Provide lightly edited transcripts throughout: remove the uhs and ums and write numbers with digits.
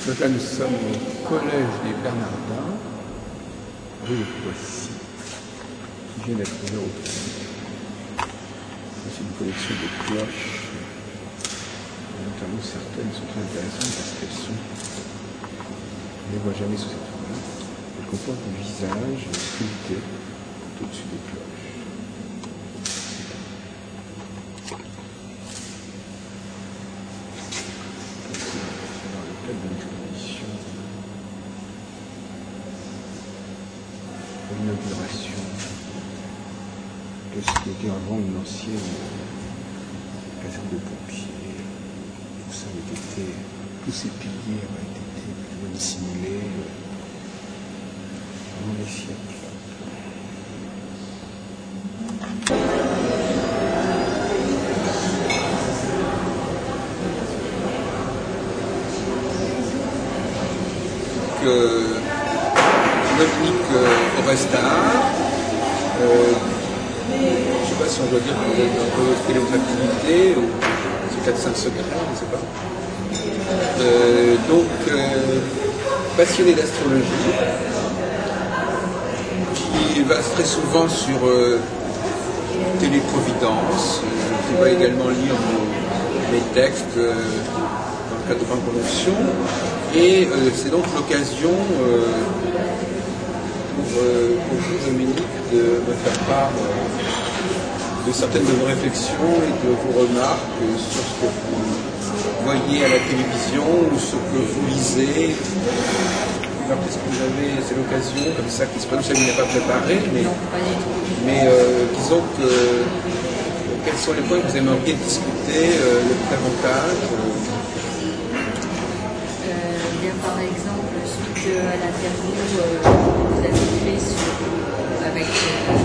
Donc là, nous sommes au collège des Bernardins, rue de Poissy, qui vient d'être ouvert au public. C'est une collection de cloches, notamment certaines sont très intéressantes parce qu'elles sont, on ne les voit jamais sous cette forme-là. Elles comportent des visages sculptés tout au-dessus des cloches. L'inauguration de ce qui était avant une ancienne caserne de pompiers. Tout ça avait été, tous ces piliers avaient été plus ou moins dissimulés pendant les siècles. Dominique Orestar, je ne sais pas si on doit dire que vous êtes un peu quelle est votre activité, ou c'est peut-être un secret, je ne sais pas. Passionné d'astrologie, qui va très souvent sur Téléprovidence, qui va également lire mes textes dans le cadre de grandes conventions, et c'est donc l'occasion pour vous, Dominique, de me faire part de certaines de vos réflexions et de vos remarques sur ce que vous voyez à la télévision ou ce que vous lisez. Alors, qu'est-ce que vous avez, c'est l'occasion comme ça qui se passe, vous n'avez pas préparé, mais disons que quels sont les points que vous aimeriez discuter davantage bien, par exemple, suite à l'interview que vous avez fait avec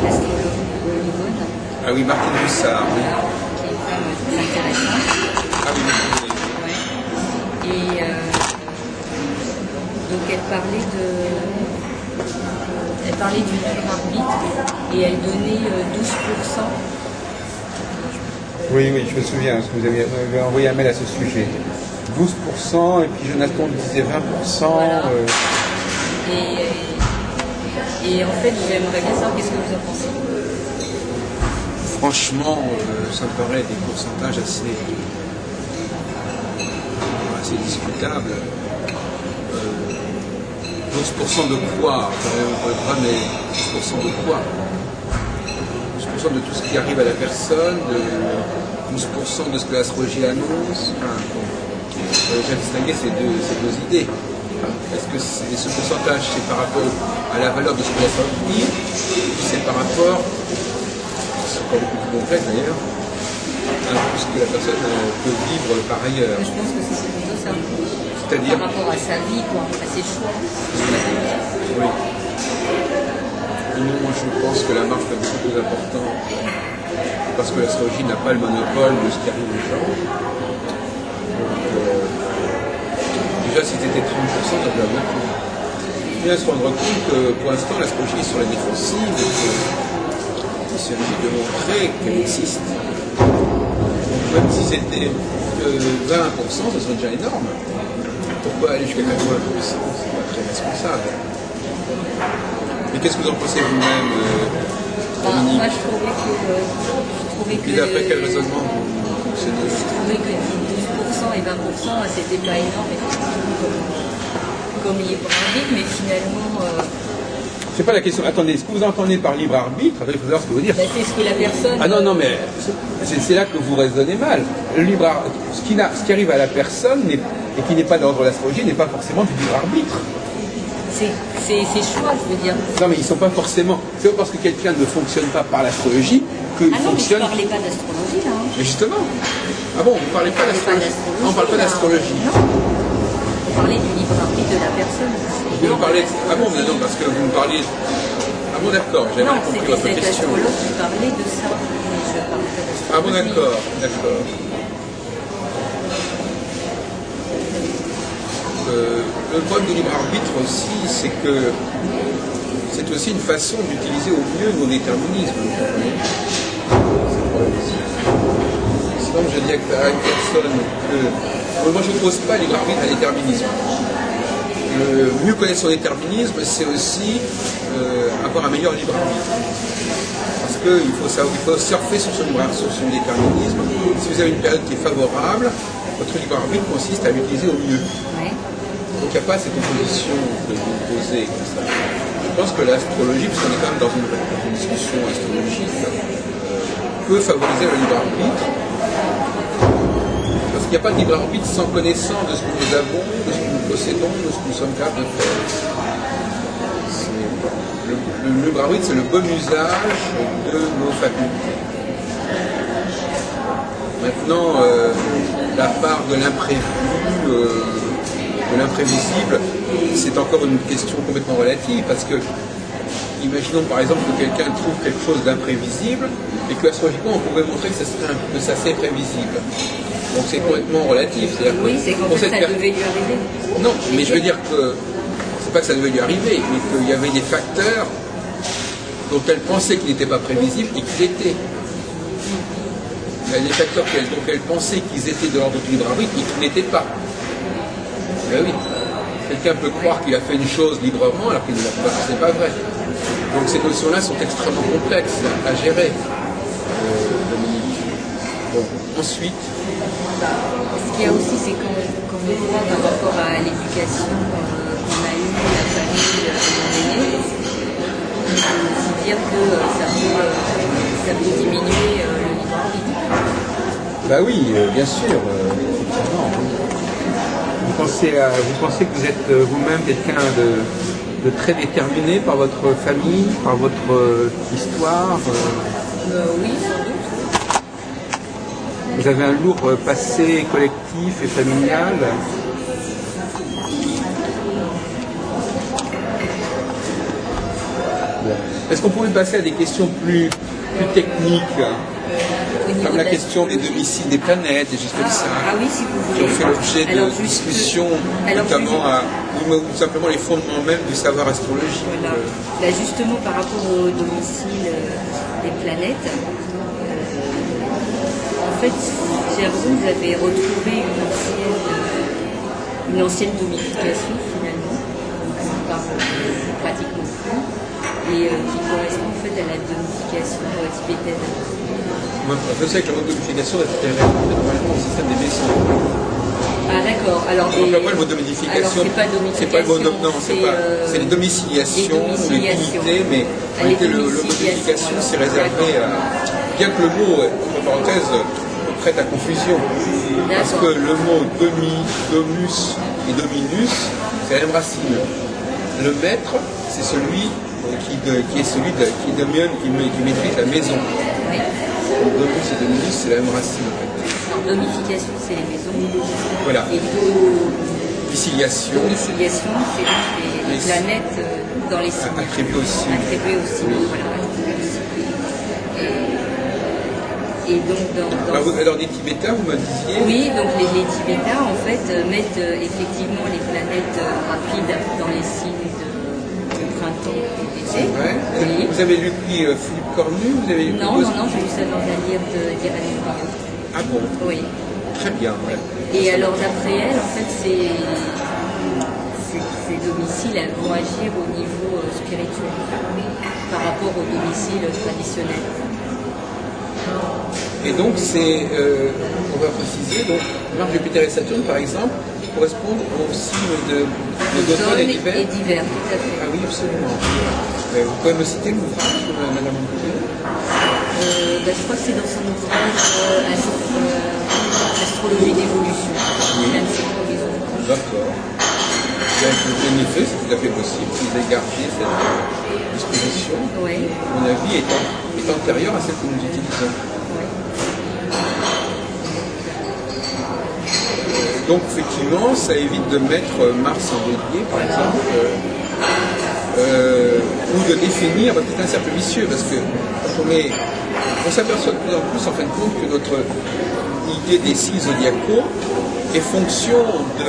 l'astrologue Yvonne. Ah oui, Martine Russard, oui. Qui est une femme très intéressante. Ah oui, oui. Ouais. Et donc elle parlait du libre arbitre et elle donnait 12%. Oui, je me souviens, parce que vous avez envoyé un mail à ce sujet. 12%, et puis Jonathan disait 20%. Voilà. Et en fait, j'aimerais bien savoir qu'est-ce que vous en pensez. Franchement, ça me paraît des pourcentages assez discutables. 12% de quoi? Mais 12% de quoi? 12% de tout ce qui arrive à la personne, 12% de ce que l'astrologie annonce. J'ai distingué ces deux idées. Est-ce que ce pourcentage, c'est par rapport à la valeur de ce que l'astrologie dit, ou c'est par rapport, c'est encore beaucoup plus complexe d'ailleurs, à tout ce que la personne peut vivre par ailleurs? Je pense que c'est plutôt ça. C'est-à-dire par rapport à sa vie, quoi, à ses choix. Oui. Non, moi je pense que la marque est beaucoup plus importante, parce que l'astrologie n'a pas le monopole de ce qui arrive aux gens. Déjà, si c'était 30%, ça devrait beaucoup. Il faut bien se rendre compte que pour l'instant, l'astrologie est sur la défensive, il s'agit de montrer qu'elle existe. Donc, même si c'était 20%, ça serait déjà énorme. Pourquoi aller jusqu'à 80%? C'est pas très responsable. Mais qu'est-ce que vous en pensez vous-même, Dominique? Moi, je trouvais que... Et d'après quel raisonnement vous fonctionnez? Je trouvais que 12% et 20%, c'était pas énorme, comme libre arbitre, mais finalement... C'est pas la question. Attendez, ce que vous entendez par libre arbitre, il faut savoir ce que vous dire. Ben, c'est ce que la personne... Ah non, mais c'est là que vous raisonnez mal. Le libre ce qui arrive à la personne et qui n'est pas d'ordre de l'astrologie n'est pas forcément du libre arbitre. C'est ses choix, je veux dire. Non, mais ils ne sont pas forcément... C'est pas parce que quelqu'un ne fonctionne pas par l'astrologie qu'il fonctionne... Ah non, mais je ne parlais pas d'astrologie, là. Hein. Mais justement. Ah bon, vous ne parlez pas d'astrologie? On ne parle pas d'astrologie. Non. Vous parlez du libre arbitre de la personne. Vous parlez... Ah bon, non, parce que vous me parliez... Ah bon, d'accord, j'avais mal compris votre question. Non, c'était cet astrologue qui parlait de ça, mais je ne parlais pas d'astrologie. Ah bon, d'accord. Le problème du libre arbitre aussi, c'est que c'est aussi une façon d'utiliser au mieux nos déterminismes. Sinon, je dis à une personne que moi je n'oppose pas libre arbitre à déterminisme. mieux connaître son déterminisme, c'est aussi avoir un meilleur libre arbitre. Parce qu'il faut surfer sur son déterminisme. Si vous avez une période qui est favorable, votre libre arbitre consiste à l'utiliser au mieux. Ouais. Donc il n'y a pas cette opposition que vous posez comme ça. Je pense que l'astrologie, puisqu'on est quand même dans une discussion astrologique, peut favoriser le libre arbitre. Parce qu'il n'y a pas de libre arbitre sans connaissance de ce que nous avons, de ce que nous possédons, de ce que nous sommes capables de faire. Le libre arbitre, c'est le bon usage de nos facultés. Maintenant, la part de l'imprévu, de l'imprévisible, c'est encore une question complètement relative, parce que, imaginons par exemple que quelqu'un trouve quelque chose d'imprévisible, et que astrologiquement on pourrait montrer que ça c'est prévisible. Donc c'est complètement relatif. Oui, c'est qu'en fait ça devait lui arriver. Non, mais je veux dire que, c'est pas que ça devait lui arriver, mais qu'il y avait des facteurs dont elle pensait qu'il n'était pas prévisible et qu'il était. Il y a des facteurs dont elle pensait qu'ils étaient de l'ordre du libre arbitre et qu'ils n'étaient pas. Ben oui. Quelqu'un peut croire qu'il a fait une chose librement alors qu'il ne l'a pas. C'est pas vrai. Donc ces notions-là sont extrêmement complexes à gérer. Dominique. Bon, ensuite. Ce qu'il y a aussi, c'est qu'on voit par rapport à l'éducation qu'on a eue, la famille, c'est dire que ça peut diminuer le libre arbitre. Bah oui, bien sûr, effectivement. Vous pensez que vous êtes vous-même quelqu'un de très déterminé par votre famille, par votre histoire Oui, sans doute. Vous avez un lourd passé collectif et familial. Est-ce qu'on pourrait passer à des questions plus techniques, comme la question des domiciles des planètes, des choses comme ça, Ah oui, si vous voulez. qui ont fait l'objet de discussions, notamment ou simplement les fondements même du savoir astrologique. Voilà. Là, justement, par rapport au domicile des planètes, en fait, j'ai l'impression que vous avez retrouvé une ancienne domification, finalement, par pratiquement plus, et qui correspond en fait à la domification tibétaine. Je sais que la domification était normalement au système des vaisseaux. Ah d'accord. Alors moi, le mot domification, c'est pas domification. C'est pas le mot c'est les domiciliations, les dignités, mais en réalité le mot domification c'est réservé à. Bien que le mot, entre parenthèses, prête à confusion. Parce que le mot domus et dominus, c'est la même racine. Le maître, c'est celui qui maîtrise la maison. Oui. Domus et dominus, c'est la même racine en fait. Alors, domification, c'est les maisons. Voilà. Et domiciliation, c'est les planètes dans les signes. Attribuées aussi. Attribuées aussi, oui. Voilà. Et donc alors des Tibétains, vous me disiez. Oui, donc les Tibétains en fait mettent effectivement les planètes rapides dans les signes de printemps et d'été. C'est vrai. Oui. Vous avez lu Philippe Cornu, vous avez lu Non, j'ai lu ça dans un livre d'Irène Briot. Ah bon. Oui. Très bien. Ouais. Et alors d'après elle, en fait, ces domiciles elles vont agir au niveau spirituel par rapport aux domiciles traditionnels. Et donc, on va préciser, donc, Mars, Jupiter et Saturne, par exemple, correspondent au signe de l'automne et d'hiver. Et d'hiver, tout à fait. Ah oui, absolument. Vous pouvez me citer l'ouvrage, Madame Antoine Je crois que c'est dans son ouvrage Astrologie d'évolution. Oui. D'accord. En effet, c'est tout à fait possible. Vous avez gardé cette disposition. Oui. À mon avis, est antérieure à celle que nous utilisons. Donc effectivement, ça évite de mettre Mars en bélier, par exemple, ou de définir peut-être un cercle vicieux, parce que quand on s'aperçoit de plus en plus en fin de compte que notre idée des signes zodiacaux est fonction de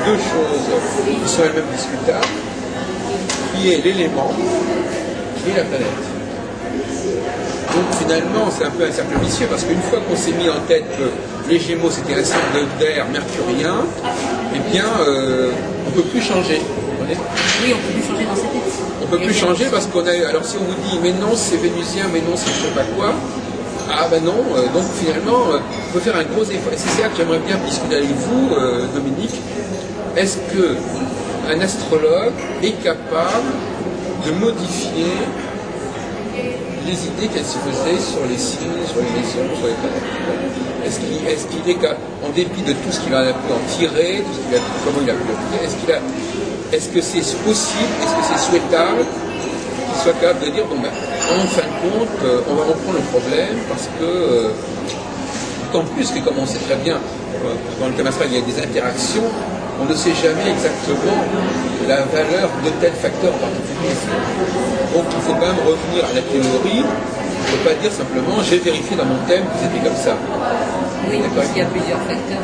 deux choses qui sont elles-mêmes discutables, qui est l'élément et la planète. Donc finalement, c'est un peu un cercle vicieux, parce qu'une fois qu'on s'est mis en tête que les Gémeaux c'était un signe d'air mercurien, eh bien, on ne peut plus changer. Vous comprenez ? Oui, on peut plus changer dans cette tête. On ne peut plus changer parce qu'on a. Alors si on vous dit mais non c'est vénusien, mais non c'est je sais pas quoi, ah ben non, donc finalement, il faut faire un gros effort. Et c'est ça que j'aimerais bien discuter avec vous, Dominique. Est-ce qu'un astrologue est capable de modifier les idées qu'elle se faisait sur les signes, sur les maisons, sur les planètes? Est-ce qu'il est en dépit de tout ce qu'il a pu en tirer, tout ce qu'il a, comment il a pu l'obtenir, est-ce que c'est possible, est-ce que c'est souhaitable qu'il soit capable de dire, bon ben, en fin de compte, on va reprendre le problème parce que, d'autant plus que comme on sait très bien, dans le thème astral, il y a des interactions, on ne sait jamais exactement la valeur de tel facteur particulier. Donc il faut quand même revenir à la théorie. On ne peut pas dire simplement j'ai vérifié dans mon thème que c'était comme ça. Oui, parce qu'il y a plusieurs facteurs.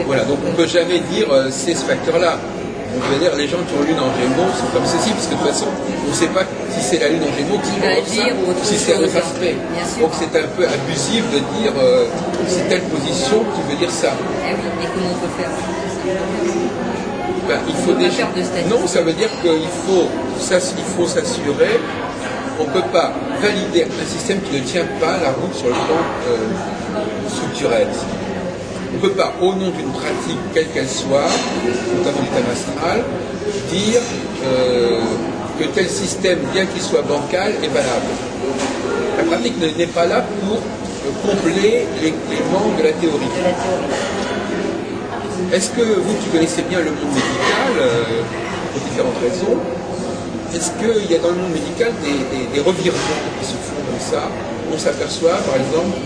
Voilà, donc on ne peut jamais dire c'est ce facteur-là. On peut dire les gens qui ont lune en Gémeaux sont comme ceci, parce que de toute façon, on ne sait pas si c'est la lune en Gémeaux qui va agir ou si c'est un autre aspect. Donc c'est un peu abusif de dire c'est telle position qui veut dire ça. Eh oui, et comment on peut faire ben, il faut déjà. Non, ça veut dire qu'il faut s'assurer. On ne peut pas valider un système qui ne tient pas la route sur le plan structurel. On ne peut pas, au nom d'une pratique, quelle qu'elle soit, notamment du thème astral, dire que tel système, bien qu'il soit bancal, est valable. La pratique n'est pas là pour combler les manques de la théorie. Est-ce que vous qui connaissez bien le monde médical, pour différentes raisons, est-ce qu'il y a dans le monde médical des revirements qui se font comme ça? On s'aperçoit, par exemple,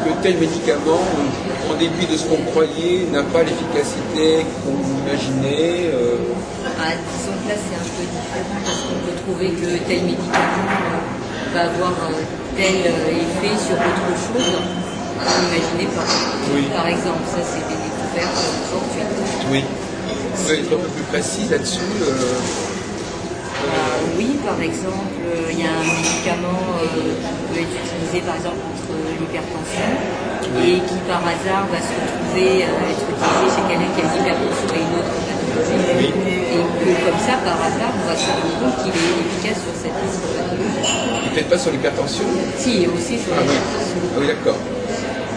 que tel médicament, en dépit de ce qu'on croyait, n'a pas l'efficacité qu'on imaginait. Disons que là, c'est un peu différent parce qu'on peut trouver que tel médicament va avoir un tel effet sur autre chose qu'on n'imaginait pas. Oui. Par exemple, ça, c'est des découvertes fortuites. Oui. Vous pouvez être un peu plus précis là-dessus Oui, par exemple, il y a un médicament qui peut être utilisé par exemple contre l'hypertension et qui par hasard va se retrouver être utilisé chez quelqu'un qui a l'hypertension et une autre pathologie. Et que comme ça, par hasard, on va se rendre compte qu'il est efficace sur cette autre pathologie. Peut-être pas sur l'hypertension? Si, aussi sur l'hypertension. Ah oui, d'accord.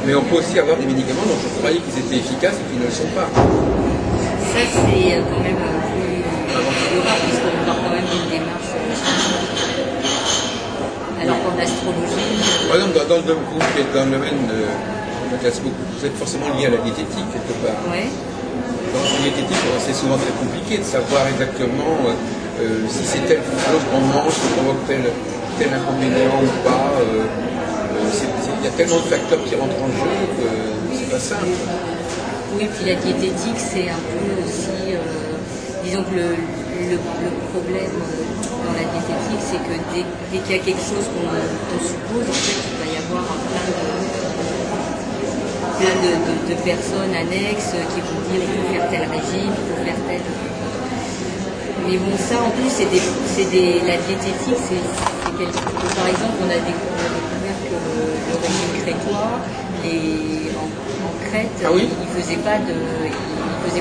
Mais on peut aussi avoir des médicaments dont on croyait qu'ils étaient efficaces et qu'ils ne le sont pas. Ça, c'est quand même plus rare puisqu'on part quand même d'une démarche. Alors qu'en astrologie. Par exemple, vous qui êtes dans le domaine de m'intéresse beaucoup, vous êtes forcément lié à la diététique quelque part. Ouais. Dans la diététique, c'est souvent très compliqué de savoir exactement si c'est telle chose qu'on mange qui provoque tel inconvénient ou pas. Il y a tellement de facteurs qui rentrent en jeu que c'est pas simple. Oui, puis la diététique, c'est un peu aussi, disons que le problème dans la diététique, c'est que dès qu'il y a quelque chose qu'on suppose, en fait, il va y avoir plein de personnes annexes qui vont dire il faut faire tel régime, il faut faire tel. Mais bon, ça en plus, la diététique, c'est quelque chose. Par exemple, on a découvert que le régime crétois, en Crète, il faisait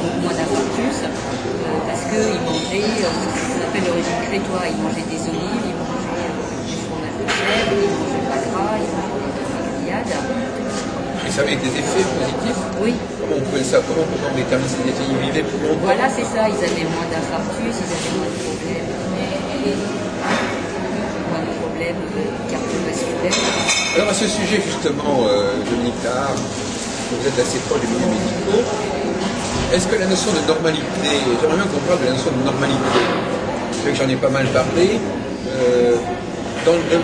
beaucoup moins d'infarctus parce qu'ils mangeaient ce qu'on appelle le régime crétois. Ils mangeaient des olives, ils mangeaient du fromage de chèvre, ils mangeaient pas gras, ils mangeaient des grillades. Et ça avait des effets positifs? Oui. Comment on pouvait ça? Comment on détermine ces effets? Ils vivaient plus longtemps? Voilà, c'est ça. Ils avaient moins d'infarctus, ils avaient moins de problèmes. Moins de problèmes cardiovasculaires. Alors à ce sujet justement, Dominique Tahar, vous êtes assez proche des milieux médicaux, est-ce que la notion de normalité, j'aimerais bien qu'on parle de la notion de normalité, je sais que j'en ai pas mal parlé,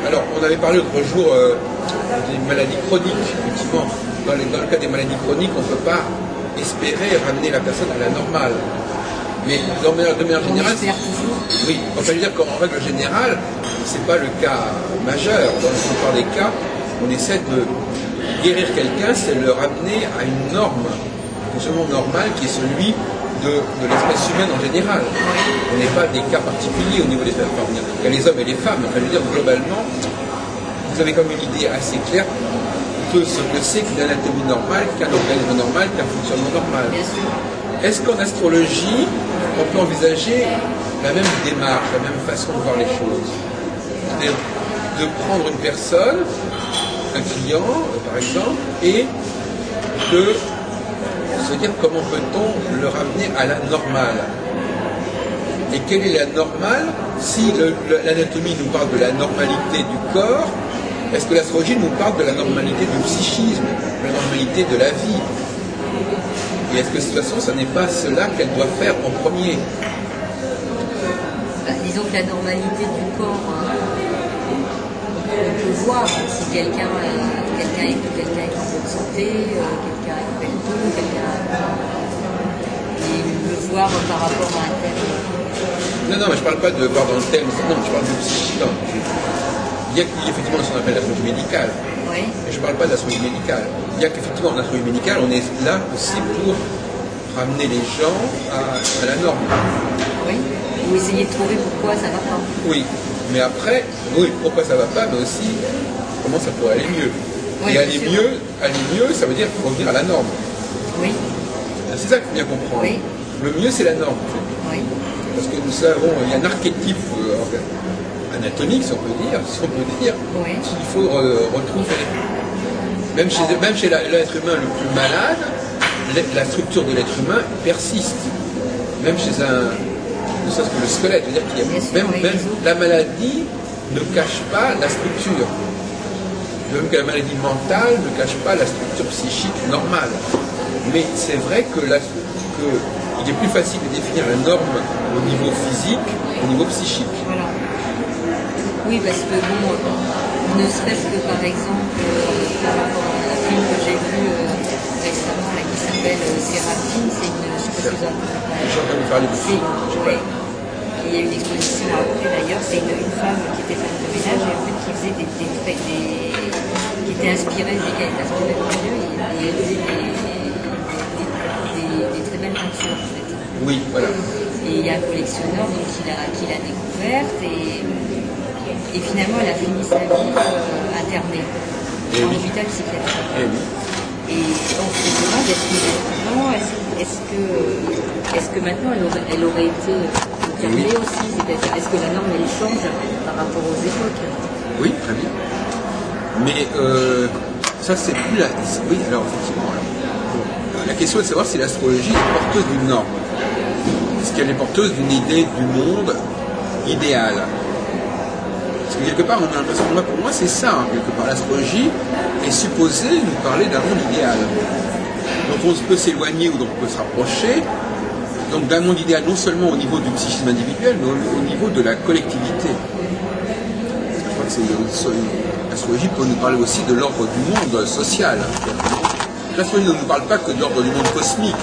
alors on avait parlé l'autre jour des maladies chroniques, effectivement, dans le cas des maladies chroniques, on ne peut pas espérer ramener la personne à la normale. Mais de manière générale, oui, on peut dire qu'en règle générale, c'est pas le cas majeur. Dans la plupart des cas, on essaie de guérir quelqu'un, c'est le ramener à une norme, un fonctionnement normal qui est celui de l'espèce humaine en général. On n'est pas des cas particuliers au niveau des femmes. Il y a les hommes et les femmes. Enfin, je veux dire, globalement, vous avez comme une idée assez claire de ce que c'est qu'une anatomie normale, qu'un organisme normal, qu'un fonctionnement normal. Est-ce qu'en astrologie, on peut envisager la même démarche, la même façon de voir les choses. C'est-à-dire de prendre une personne, un client par exemple, et de se dire comment peut-on le ramener à la normale. Et quelle est la normale? Si l'anatomie nous parle de la normalité du corps, est-ce que l'astrologie nous parle de la normalité du psychisme, de la normalité de la vie? Et est-ce que de toute façon, ce n'est pas cela qu'elle doit faire en premier? Disons que la normalité du corps, on peut voir si quelqu'un est en bonne santé, quelqu'un est pelto, et le voir par rapport à un thème. Non, mais je ne parle pas de voir dans le thème, non, je parle du psychique. Il y a effectivement ce qu'on appelle l'astrologie médicale. Oui. Et je ne parle pas d'astrologie médicale. Il y a qu'effectivement en astrologie médicale, on est là aussi pour ramener les gens à la norme. Oui. Ou essayer de trouver pourquoi ça ne va pas. Oui. Mais après, oui, pourquoi ça ne va pas, mais aussi comment ça pourrait aller mieux. Oui, et aller mieux, ça veut dire revenir à la norme. Oui. C'est ça qu'il faut bien comprendre. Oui. Le mieux, c'est la norme. En fait. Oui. Parce que nous savons, il y a un archétype anatomique, si on peut dire, Oui. qu'il faut retrouver. Même chez l'être humain le plus malade, la structure de l'être humain persiste. Même chez ne serait-ce que le squelette, c'est-à-dire qu'il y a même la maladie ne cache pas la structure. De même que la maladie mentale ne cache pas la structure psychique normale. Mais c'est vrai qu'il est plus facile de définir la norme au niveau physique qu'au niveau psychique. Voilà. Oui, parce que bon, ne serait-ce que par exemple, par rapport à un film que j'ai vu récemment là, qui s'appelle Séraphine, c'est une. Je sais pas si vous avez J'ai entendu parler de ça. Oui. Il y a une exposition après d'ailleurs, c'est une femme qui était femme de ménage et en fait qui faisait qui était inspirée, dès qu'elle était inspirée de Dieu, et elle faisait des très belles peintures en fait. Oui, voilà. Et il y a un collectionneur donc, qui l'a découverte et finalement elle a fini sa vie internée en hôpital psychiatrique. Et on se demande est-ce que maintenant elle aurait été internée aussi, c'est-à-dire est-ce que la norme elle change par rapport aux époques? Oui, très bien. Mais ça c'est plus la. Oui, alors effectivement. La question est de savoir si l'astrologie est porteuse d'une norme. Est-ce qu'elle est porteuse d'une idée du monde idéal? Parce que quelque part, on a l'impression, pour moi c'est ça, quelque part, l'astrologie est supposée nous parler d'un monde idéal. Donc on peut s'éloigner ou donc on peut se rapprocher, donc d'un monde idéal non seulement au niveau du psychisme individuel, mais au niveau de la collectivité. Je crois que l'astrologie peut nous parler aussi de l'ordre du monde social. L'astrologie ne nous parle pas que de l'ordre du monde cosmique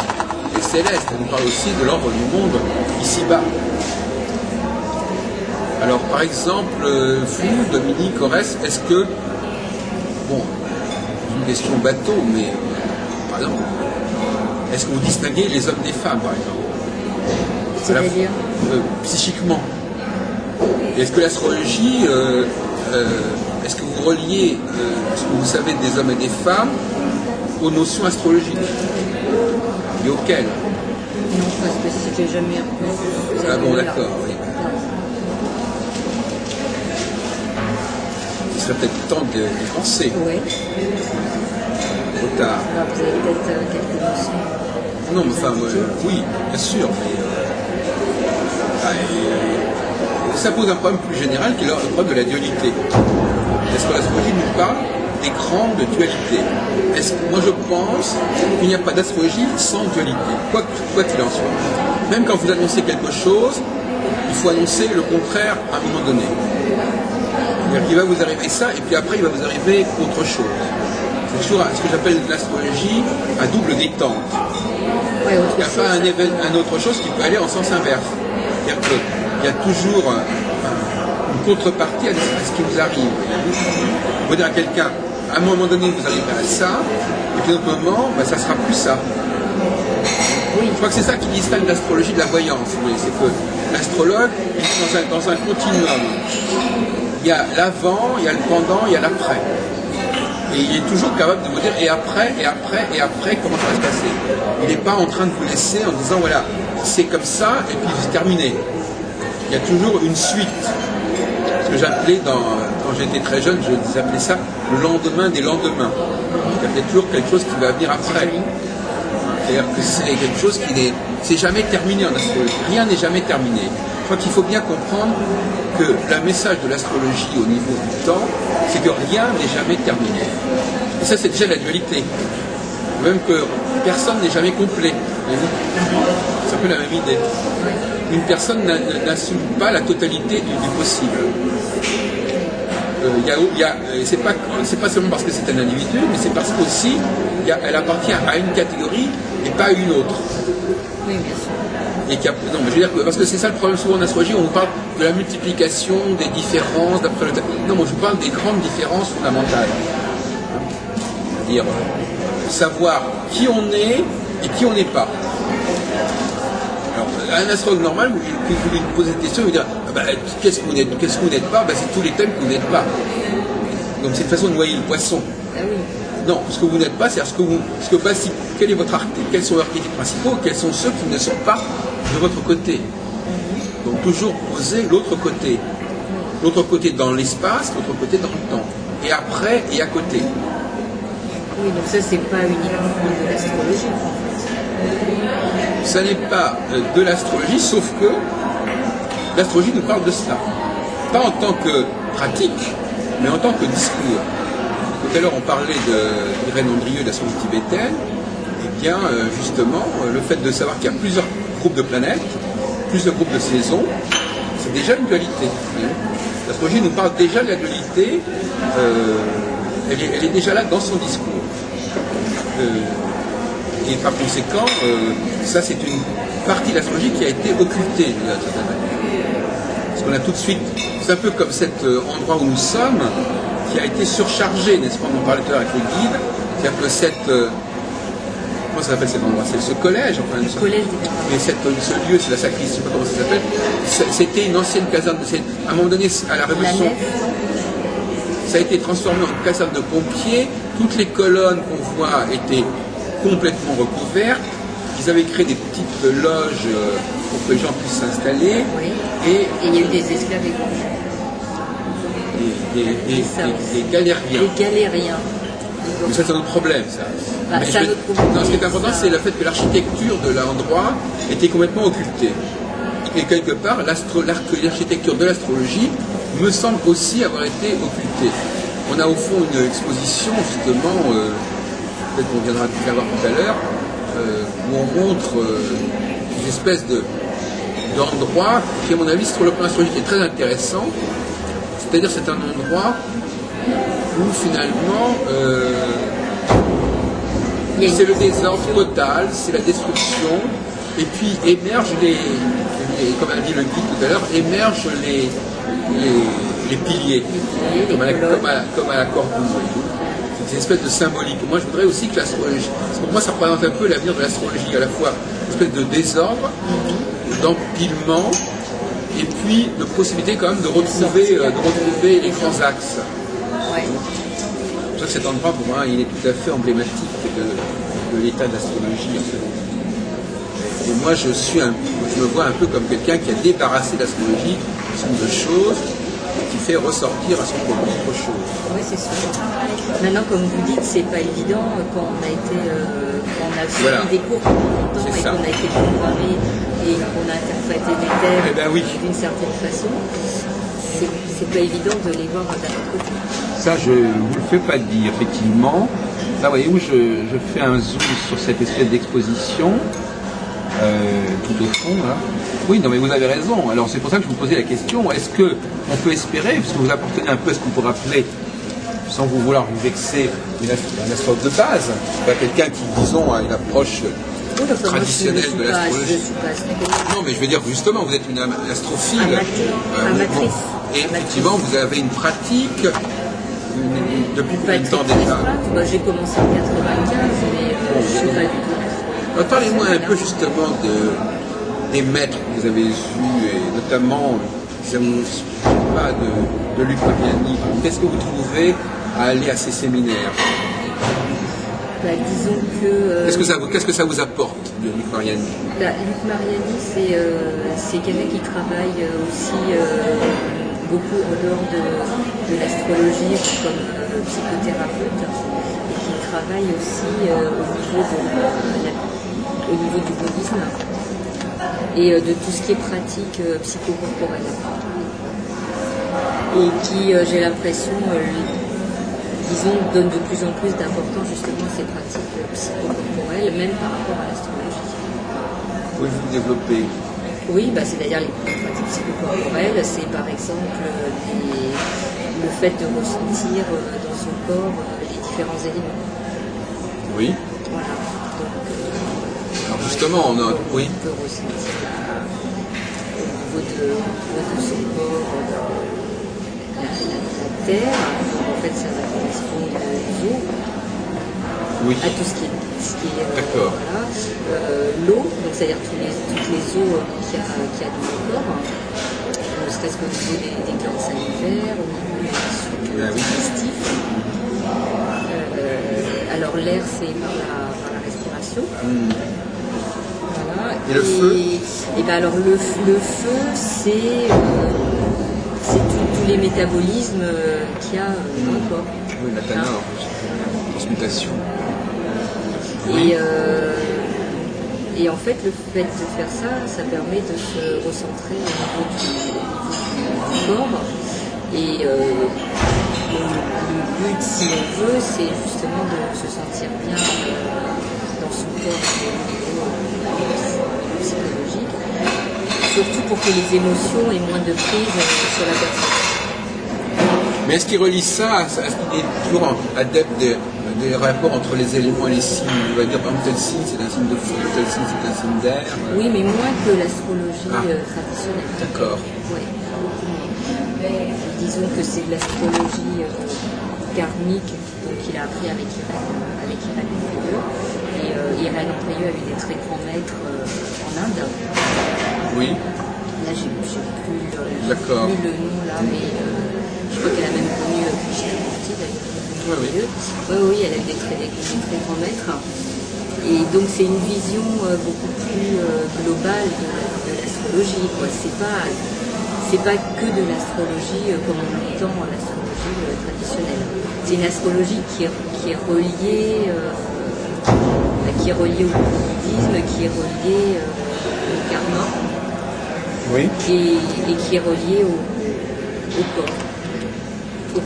et céleste, elle nous parle aussi de l'ordre du monde ici-bas. Alors par exemple, vous, Dominique Orès, est-ce que, bon, une question bateau, mais par exemple, est-ce que vous distinguez les hommes des femmes, par exemple? C'est-à-dire psychiquement. Et est-ce que l'astrologie, est-ce que vous reliez ce que vous savez des hommes et des femmes aux notions astrologiques? Et auxquelles? Non, parce que si j'ai jamais appris. Ah bon, d'accord, oui. Il serait peut-être temps de penser. Oui. Trop tard. Alors, vous avez peut-être quelques notions. Non, mais enfin, oui, bien sûr, mais ça pose un problème plus général qui est le problème de la dualité. Est-ce que l'astrologie nous parle des grandes dualités? Moi je pense qu'il n'y a pas d'astrologie sans dualité, quoi qu'il en soit. Même quand vous annoncez quelque chose, il faut annoncer le contraire à un moment donné. C'est-à-dire qu'il va vous arriver ça, et puis après il va vous arriver autre chose. C'est toujours ce que j'appelle l'astrologie à double détente. Ouais, Il n'y a pas un autre chose qui peut aller en sens inverse. C'est-à-dire qu'il y a toujours une contrepartie à ce qui vous arrive. Vous pouvez dire à quelqu'un, à un moment donné vous arrivez à ça, et puis à un autre moment, ça ne sera plus ça. Oui. Je crois que c'est ça qui distingue l'astrologie de la voyance. C'est que l'astrologue est dans un continuum. Il y a l'avant, il y a le pendant, il y a l'après. Et il est toujours capable de vous dire et après, comment ça va se passer. Il n'est pas en train de vous laisser en disant voilà, c'est comme ça, et puis c'est terminé. Il y a toujours une suite. Ce que j'appelais, quand j'étais très jeune, je appelais ça le lendemain des lendemains. Il y a toujours quelque chose qui va venir après. C'est-à-dire que c'est quelque chose qui n'est... C'est jamais terminé en astrologie. Rien n'est jamais terminé. Je crois qu'il faut bien comprendre que le message de l'astrologie au niveau du temps, c'est que rien n'est jamais terminé. Et ça, c'est déjà la dualité. Même que personne n'est jamais complet. C'est un peu la même idée. Une personne n'assume pas la totalité du possible. C'est pas seulement parce que c'est un individu, mais c'est parce qu'aussi elle appartient à une catégorie et pas à une autre. Oui, bien sûr. Et non, mais je veux dire que, parce que c'est ça le problème souvent en astrologie, on nous parle de la multiplication, des différences, d'après le... Non, moi je vous parle des grandes différences fondamentales. C'est-à-dire savoir qui on est et qui on n'est pas. Alors, un astrologue normal, vous lui posez cette question, il va dire qu'est-ce que vous n'êtes pas? C'est tous les thèmes que vous n'êtes pas. Donc c'est une façon de noyer le poisson. Ah oui. Non, ce que vous n'êtes pas, c'est quel est votre archétype, quels sont vos archétypes principaux, quels sont ceux qui ne sont pas de votre côté. Donc toujours poser l'autre côté. L'autre côté dans l'espace, l'autre côté dans le temps. Et après et à côté. Oui, donc ça, c'est pas uniquement de l'astrologie, en fait. Ça n'est pas de l'astrologie, sauf que l'astrologie nous parle de cela. Pas en tant que pratique, mais en tant que discours. Tout à l'heure, on parlait d'Irène Andrieux de l'astrologie tibétaine. Eh bien, justement, le fait de savoir qu'il y a plusieurs groupes de planètes, plusieurs groupes de saisons, c'est déjà une dualité. L'astrologie nous parle déjà de la dualité, elle est déjà là dans son discours. Et par conséquent, ça c'est une partie de l'astrologie qui a été occultée d'une certaine manière. Parce qu'on a tout de suite, c'est un peu comme cet endroit où nous sommes, qui a été surchargé, n'est-ce pas, on en parlait tout à l'heure avec le guide, c'est-à-dire que comment ça s'appelle cet endroit? C'est ce collège, enfin, Le collège des mais ce lieu, c'est la sacristie, je ne sais pas comment ça s'appelle, c'était une ancienne caserne, à un moment donné, à la Révolution, ça a été transformé en caserne de pompiers, toutes les colonnes qu'on voit étaient complètement recouvertes, ils avaient créé des petites loges pour que les gens puissent s'installer, Oui. et il y a eu des esclaves des galériens. Des galériens. Mais ça, c'est un autre problème, ça. Mais c'est un autre problème. Non, ce qui est important, c'est le fait que l'architecture de l'endroit était complètement occultée. Et quelque part, l'architecture de l'astrologie me semble aussi avoir été occultée. On a au fond une exposition, justement, peut-être qu'on viendra la voir tout à l'heure, où on montre une espèce d'endroit qui, à mon avis, sur le plan astrologique, est très intéressant. C'est-à-dire c'est un endroit où finalement c'est le désordre total, c'est la destruction, et puis émergent comme a dit le guide tout à l'heure, émergent les piliers, comme à la Cordoue. C'est une espèce de symbolique. Moi je voudrais aussi que l'astrologie, pour moi ça représente un peu l'avenir de l'astrologie, à la fois une espèce de désordre, d'empilement, et puis de possibilité quand même de retrouver les grands axes. Ouais. C'est pour ça que cet endroit, pour moi, il est tout à fait emblématique de l'état de l'astrologie. En fait. Et moi, je me vois un peu comme quelqu'un qui a débarrassé l'astrologie de son de choses et qui fait ressortir à son propos autre chose. Oui, c'est sûr. Maintenant, comme vous dites, c'est pas évident quand on a été, quand on a suivi des cours pendant longtemps et qu'on a été programmé et qu'on a interprété des thèmes d'une certaine façon. C'est pas évident de les voir d'un autre côté. Ça, je ne vous le fais pas dire, effectivement. Là, voyez-vous, je fais un zoom sur cette espèce d'exposition, tout au fond, là. Oui, non, mais vous avez raison. Alors, c'est pour ça que je vous posais la question, est-ce qu'on peut espérer, puisque vous appartenez un peu à ce qu'on pourrait appeler, sans vous vouloir vous vexer, un astrologue de base, pas quelqu'un qui, disons, a une approche traditionnelle de l'astrologie. Non, mais je veux dire, justement, vous êtes une astrophile. Amatrice. Et effectivement, vous avez une pratique depuis combien de temps déjà? J'ai commencé en 95, mais je ne suis pas du tout. Alors, parlez-moi un peu justement des maîtres que vous avez eus, et notamment, je ne sais pas, de Luc Mariani. Qu'est-ce que vous trouvez à aller à ces séminaires? Disons que... Qu'est-ce que ça vous apporte de Luc Mariani? Luc Mariani, c'est quelqu'un qui travaille aussi beaucoup en dehors de l'astrologie comme psychothérapeute et qui travaille aussi au niveau du bouddhisme et de tout ce qui est pratique psychocorporelle. Et qui, j'ai l'impression, disons, donne de plus en plus d'importance justement à ces pratiques psychocorporelles, même par rapport à l'astrologie. Pouvez-vous développer? Oui, c'est-à-dire les pratiques psychocorporelles, c'est par exemple le fait de ressentir dans son corps les différents éléments. Oui. Voilà. Donc, alors justement, on a... Oui. On peut ressentir au niveau de son corps la terre, donc en fait ça va correspondre aux eaux, Oui. à tout ce qui est D'accord. voilà. L'eau, donc c'est-à-dire toutes les eaux qu'il y a dans le corps, ne serait-ce qu'au niveau des glandes salivaires, au niveau du digestif. Alors l'air c'est par la respiration. Voilà. Et le feu? Et alors le feu c'est tous les métabolismes qu'il y a dans le corps. Oui, la tanor, transmutation. Et en fait, le fait de faire ça, ça permet de se recentrer au niveau du corps. Et le but, si on veut, c'est justement de se sentir bien dans son corps au niveau psychologique. Surtout pour que les émotions aient moins de prise sur la personne. Mais est-ce qu'il relie ça, est-ce qu'il est toujours adepte des rapports entre les éléments et les signes? Il va dire par exemple tel signe c'est un signe de feu, tel signe c'est un signe d'air. Oui, mais moins que l'astrologie traditionnelle. D'accord. Oui, beaucoup moins. Disons que c'est de l'astrologie karmique, donc il a appris avec Irène Montreuil. Et Irène Montreuil a eu des très grands maîtres en Inde. Oui. Là, j'ai plus le nom là, mais je crois qu'elle a même connu Krishnamurti d'ailleurs. Oui, elle a eu des très grands maîtres. Et donc c'est une vision beaucoup plus globale de l'astrologie. C'est pas que de l'astrologie comme on l'entend en astrologie traditionnelle. C'est une astrologie qui est reliée au bouddhisme, qui est reliée au karma. Oui. Et qui est relié au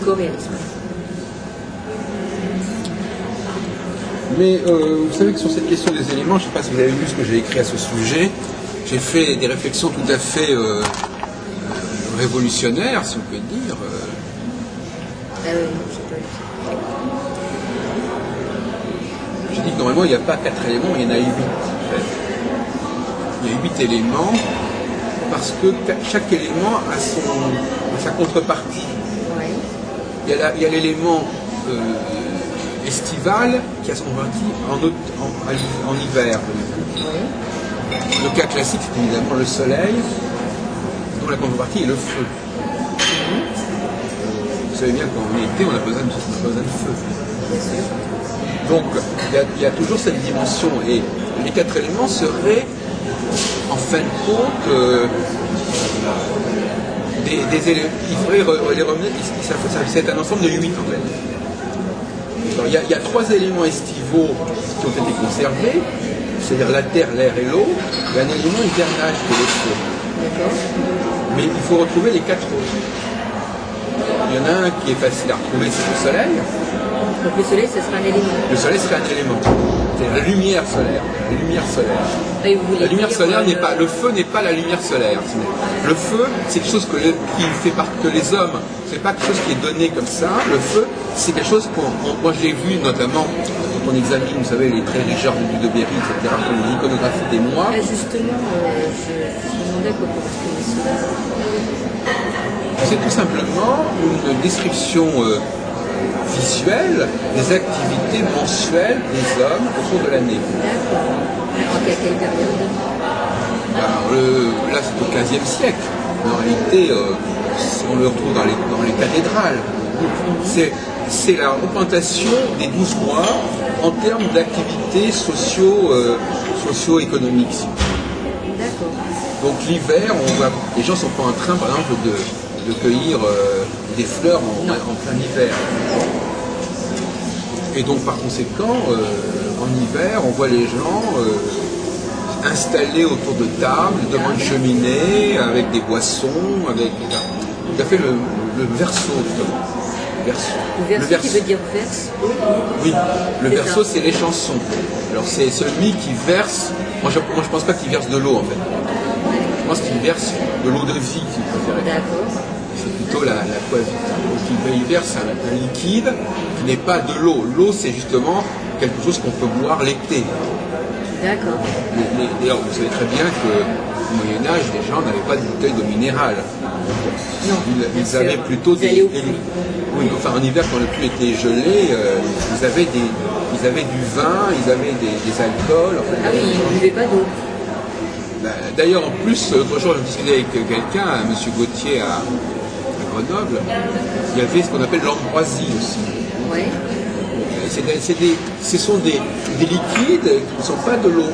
corps et à l'esprit. Mais vous savez que sur cette question des éléments, je ne sais pas si vous avez vu ce que j'ai écrit à ce sujet, j'ai fait des réflexions tout à fait révolutionnaires, si on peut dire. J'ai dit que normalement il n'y a pas 4 éléments, il y en a 8 en fait. Il y a 8 éléments. Parce que chaque élément a sa contrepartie. Oui. Il y a l'élément estival qui a son contrepartie en hiver. Oui. Le cas classique, c'est évidemment le soleil, dont la contrepartie est le feu. Vous savez bien qu'en été, on a besoin de feu. Bien sûr. Donc, il y a toujours cette dimension. Et les 4 éléments seraient en fin de compte, des éléments, il faudrait les remettre, c'est un ensemble de 8 en fait. Alors, il y a 3 éléments estivaux qui ont été conservés, c'est-à-dire la terre, l'air et l'eau, et un élément hivernage qui est le feu. D'accord. Mais il faut retrouver les 4 autres. Il y en a un qui est facile à retrouver, c'est le soleil. Donc le soleil, ce sera un élément. Le soleil serait un élément. C'est la lumière solaire. La lumière solaire. La lumière solaire n'est pas. Le feu n'est pas la lumière solaire. Le feu, c'est quelque chose qui fait partie que les hommes. C'est pas quelque chose qui est donné comme ça. Le feu, c'est quelque chose moi j'ai vu notamment quand on examine, vous savez, les traits légers de Berry, etc. Pour l'iconographie des mois. Justement, je me demandais quoi correspondait cela. C'est tout simplement une description visuelle des activités mensuelles des hommes au cours de l'année. D'accord. En quelle période? Là, c'est au XVe siècle. En réalité, on le retrouve dans les cathédrales. c'est la représentation des 12 mois en termes d'activités socio-économiques. D'accord. Donc l'hiver, les gens ne sont pas en train, par exemple, de cueillir des fleurs en plein hiver. Et donc par conséquent, en hiver, on voit les gens installés autour de tables, devant une cheminée, avec des boissons, avec tout à fait le verso, justement. Le verso qui veut dire verse. Oui, le C'est verso, ça. c'est les chansons. Alors c'est celui qui verse. Moi je pense pas qu'il verse de l'eau en fait. Je pense qu'il verse de l'eau de vie, si vous préférez. D'accord. C'est plutôt la coavita. Donc il verse un liquide qui n'est pas de l'eau. L'eau, c'est justement quelque chose qu'on peut boire l'été. D'accord. D'ailleurs, vous savez très bien qu'au Moyen-Âge, les gens n'avaient pas de bouteilles d'eau minérale. Non. Ils avaient plutôt Ils allaient au puits. Oui, enfin en hiver, quand le puits était gelé, ils avaient du vin, ils avaient des alcools. Enfin, Ah oui, ils ne buvaient pas d'eau. D'ailleurs, en plus, l'autre jour, je discutais avec quelqu'un, M. Gauthier à Grenoble, il y avait ce qu'on appelle l'ambroisie aussi. Oui. Ce sont des liquides qui ne sont pas de l'eau,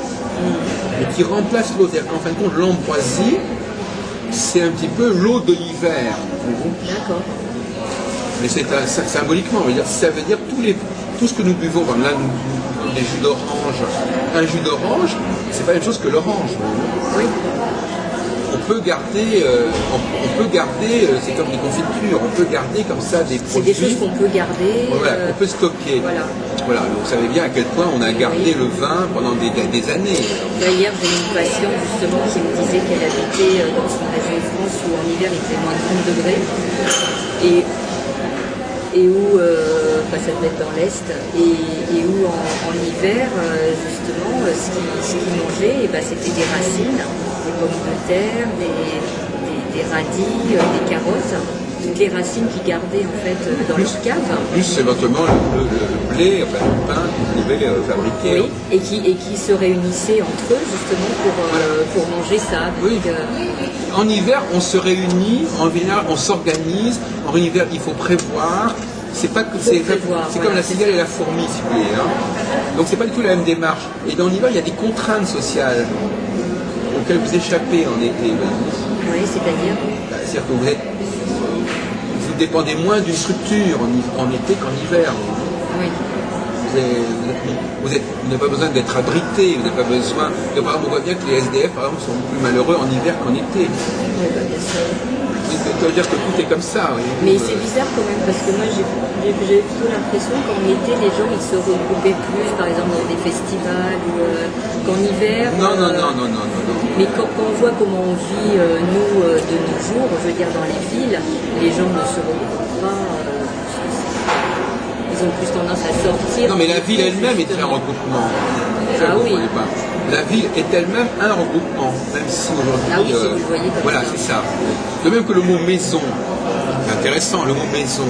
mais qui remplacent l'eau. C'est-à-dire qu'en fin de compte, l'ambroisie, c'est un petit peu l'eau de l'hiver. D'accord. Mais c'est symboliquement, ça veut dire tout ce que nous buvons, comme là, des jus d'orange. Un jus d'orange, c'est pas la même chose que l'orange. Oui. On peut garder, c'est comme des confitures, on peut garder comme ça des C'est produits. des choses qu'on peut garder. Voilà, on peut stocker. Voilà, vous savez bien à quel point on a gardé le vin pendant des années. Là, hier, j'ai une patiente justement qui me disait qu'elle habitait dans une région de France où en hiver il faisait moins de 30 degrés et où, ça devait être dans l'Est, et où en hiver, justement, ce qu'ils mangeaient, c'était des racines, des pommes de terre, des radis, des carottes. Toutes les racines qu'ils gardaient en fait dans leur cave. Plus éventuellement le blé, enfin le pain qu'ils pouvaient fabriquer. Oui, et qui se réunissaient entre eux justement pour manger ça. Oui. En hiver, on se réunit, en hiver, on s'organise. En hiver, il faut prévoir. C'est comme la cigale et la fourmi, si vous voulez. Hein. Donc c'est pas du tout la même démarche. Et dans l'hiver, il y a des contraintes sociales auxquelles vous échappez en été. Oui, c'est-à-dire C'est-à-dire que vous dépendez moins d'une structure en été qu'en hiver. Oui. Vous n'avez pas besoin d'être abrité, vous n'avez pas besoin. Par exemple, on voit bien que les SDF, par exemple, sont plus malheureux en hiver qu'en été. Oui, bien sûr. Ça veut dire que tout est comme ça. Oui. Mais c'est bizarre quand même, parce que moi j'ai plutôt l'impression qu'en été, les gens ils se regroupaient plus, par exemple dans des festivals, ou qu'en hiver. Non. Mais quand on voit comment on vit, nous, de nos jours, je veux dire dans les villes, les gens ne se regroupent pas. Ils ont plus tendance à sortir. Non, mais la ville elle-même est un regroupement. Ah oui. Pas. La ville est elle-même un regroupement, même si aujourd'hui. Ah oui, si vous le voyez comme voilà, ça. c'est ça. De même que le mot maison, c'est intéressant, le mot maison.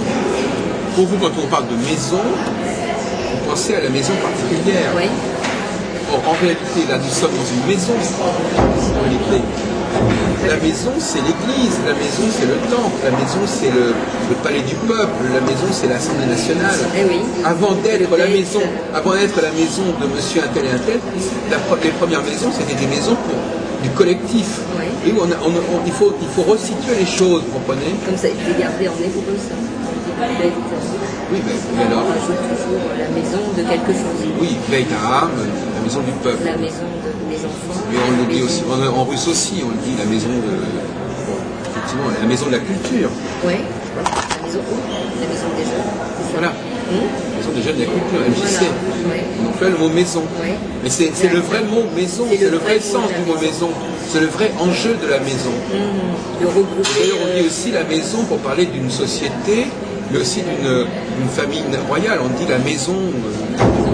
Pour vous, quand on parle de maison, vous pensez à la maison particulière. Oui. Or, en réalité, là, nous sommes dans une maison. En réalité. La maison, c'est l'église, la maison, c'est le temple, la maison, c'est le palais du peuple, la maison, c'est l'Assemblée nationale. Eh oui. Avant d'être la maison de monsieur un tel et un tel, les premières maisons, c'était des maisons du collectif. Oui. Et où il faut resituer les choses, vous comprenez? Comme ça, il est gardé en écho comme ça. Oui, mais alors? On rajoute toujours la maison de quelque chose. Oui, Beit Ha'am, la maison du peuple. La maison des enfants. Mais on le dit aussi, en russe aussi, on le dit, la maison effectivement, la maison de la culture. Oui, la maison des jeunes. Voilà. La maison des jeunes de la culture, MJC. Voilà. On emploie le mot maison. Oui. Mais c'est le vrai mot maison, c'est le vrai sens du mot maison. C'est le vrai enjeu de la maison. De regrouper. D'ailleurs, on dit aussi la maison pour parler d'une société, mais aussi d'une famille royale. On dit la maison.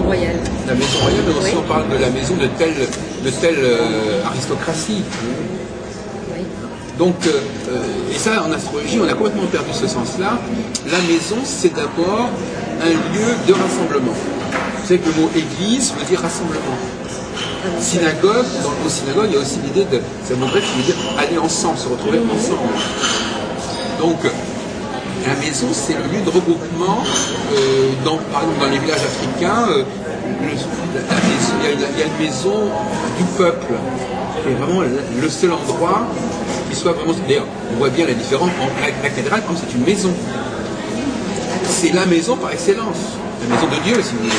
Royale. La maison royale, mais aussi Oui. on parle de la maison de telle aristocratie. Oui. Donc, et ça, en astrologie, on a complètement perdu ce sens-là. La maison, c'est d'abord un lieu de rassemblement. Vous savez que le mot église veut dire rassemblement. Synagogue, dans le mot synagogue, il y a aussi l'idée c'est un mot grec qui veut dire aller ensemble, se retrouver ensemble. Donc, La maison, c'est le lieu de regroupement. Par exemple, dans les villages africains, il y a une maison du peuple, qui est vraiment le seul endroit qui soit vraiment. D'ailleurs, on voit bien la différence entre la cathédrale, comme c'est une maison. C'est la maison par excellence. La maison de Dieu, si vous voulez.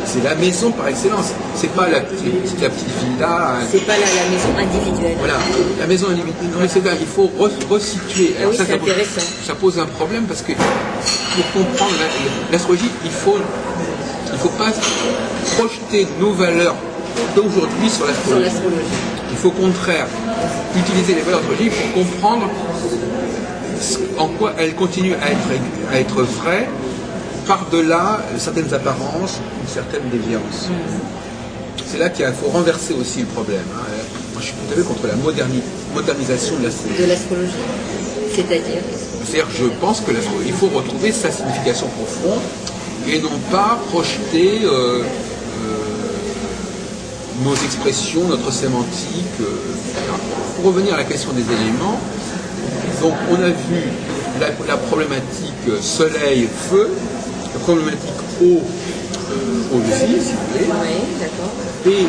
C'est la maison par excellence. C'est pas la petite villa. C'est pas la maison individuelle. Voilà, la maison individuelle. Non, mais c'est là, il faut resituer. Alors, oui, c'est intéressant. Ça pose un problème parce que pour comprendre l'astrologie, il faut pas projeter nos valeurs d'aujourd'hui sur l'astrologie. Il faut au contraire utiliser les valeurs astrologiques pour comprendre en quoi elles continuent à être vraies par-delà certaines apparences ou certaines déviances. C'est là qu'il faut renverser aussi le problème. Hein. Moi, je suis tout à fait contre la modernisation de l'astrologie. De l'astrologie. C'est-à-dire, je pense qu'il faut retrouver sa signification profonde et non pas projeter nos expressions, notre sémantique. Pour revenir à la question des éléments, donc on a vu la problématique soleil-feu, la problématique eau aussi, si vous voulez. Oui, d'accord. Et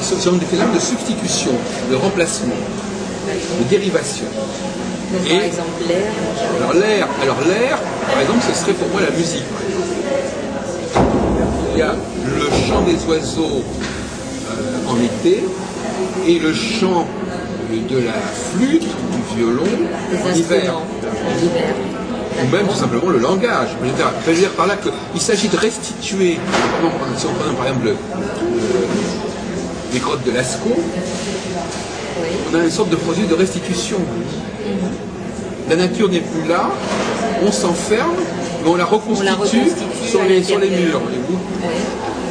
ce sont des phénomènes de substitution, de remplacement, de dérivation. Donc, par exemple, l'air. Alors l'air, par exemple, ce serait pour moi la musique. Il y a le chant des oiseaux en été et le chant de la flûte, du violon, en hiver. Ou même tout simplement le langage. Je veux dire par là qu'il s'agit de restituer, si on prend par exemple les grottes de Lascaux, on a une sorte de processus de restitution. La nature n'est plus là, on s'enferme, mais on la reconstitue sur les murs.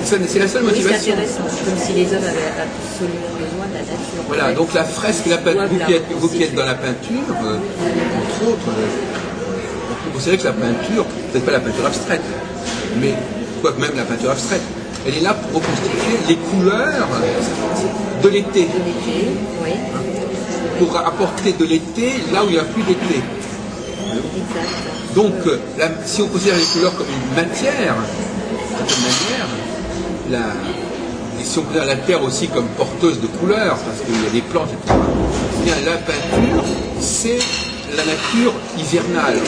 C'est la seule motivation. C'est intéressant, comme si les hommes avaient absolument besoin de la nature. Voilà, donc la fresque, vous qui êtes dans la peinture, entre autres, on peut considérer que la peinture, peut-être pas la peinture abstraite, mais quoique même la peinture abstraite, elle est là pour reconstituer les couleurs de l'été. De l'été, oui. Pour apporter de l'été là où il n'y a plus d'été. Exact. Donc, si on considère les couleurs comme une matière, d'une certaine manière, et si on considère la terre aussi comme porteuse de couleurs, parce qu'il y a des plantes, etc., eh bien, la peinture, c'est la nature hivernale.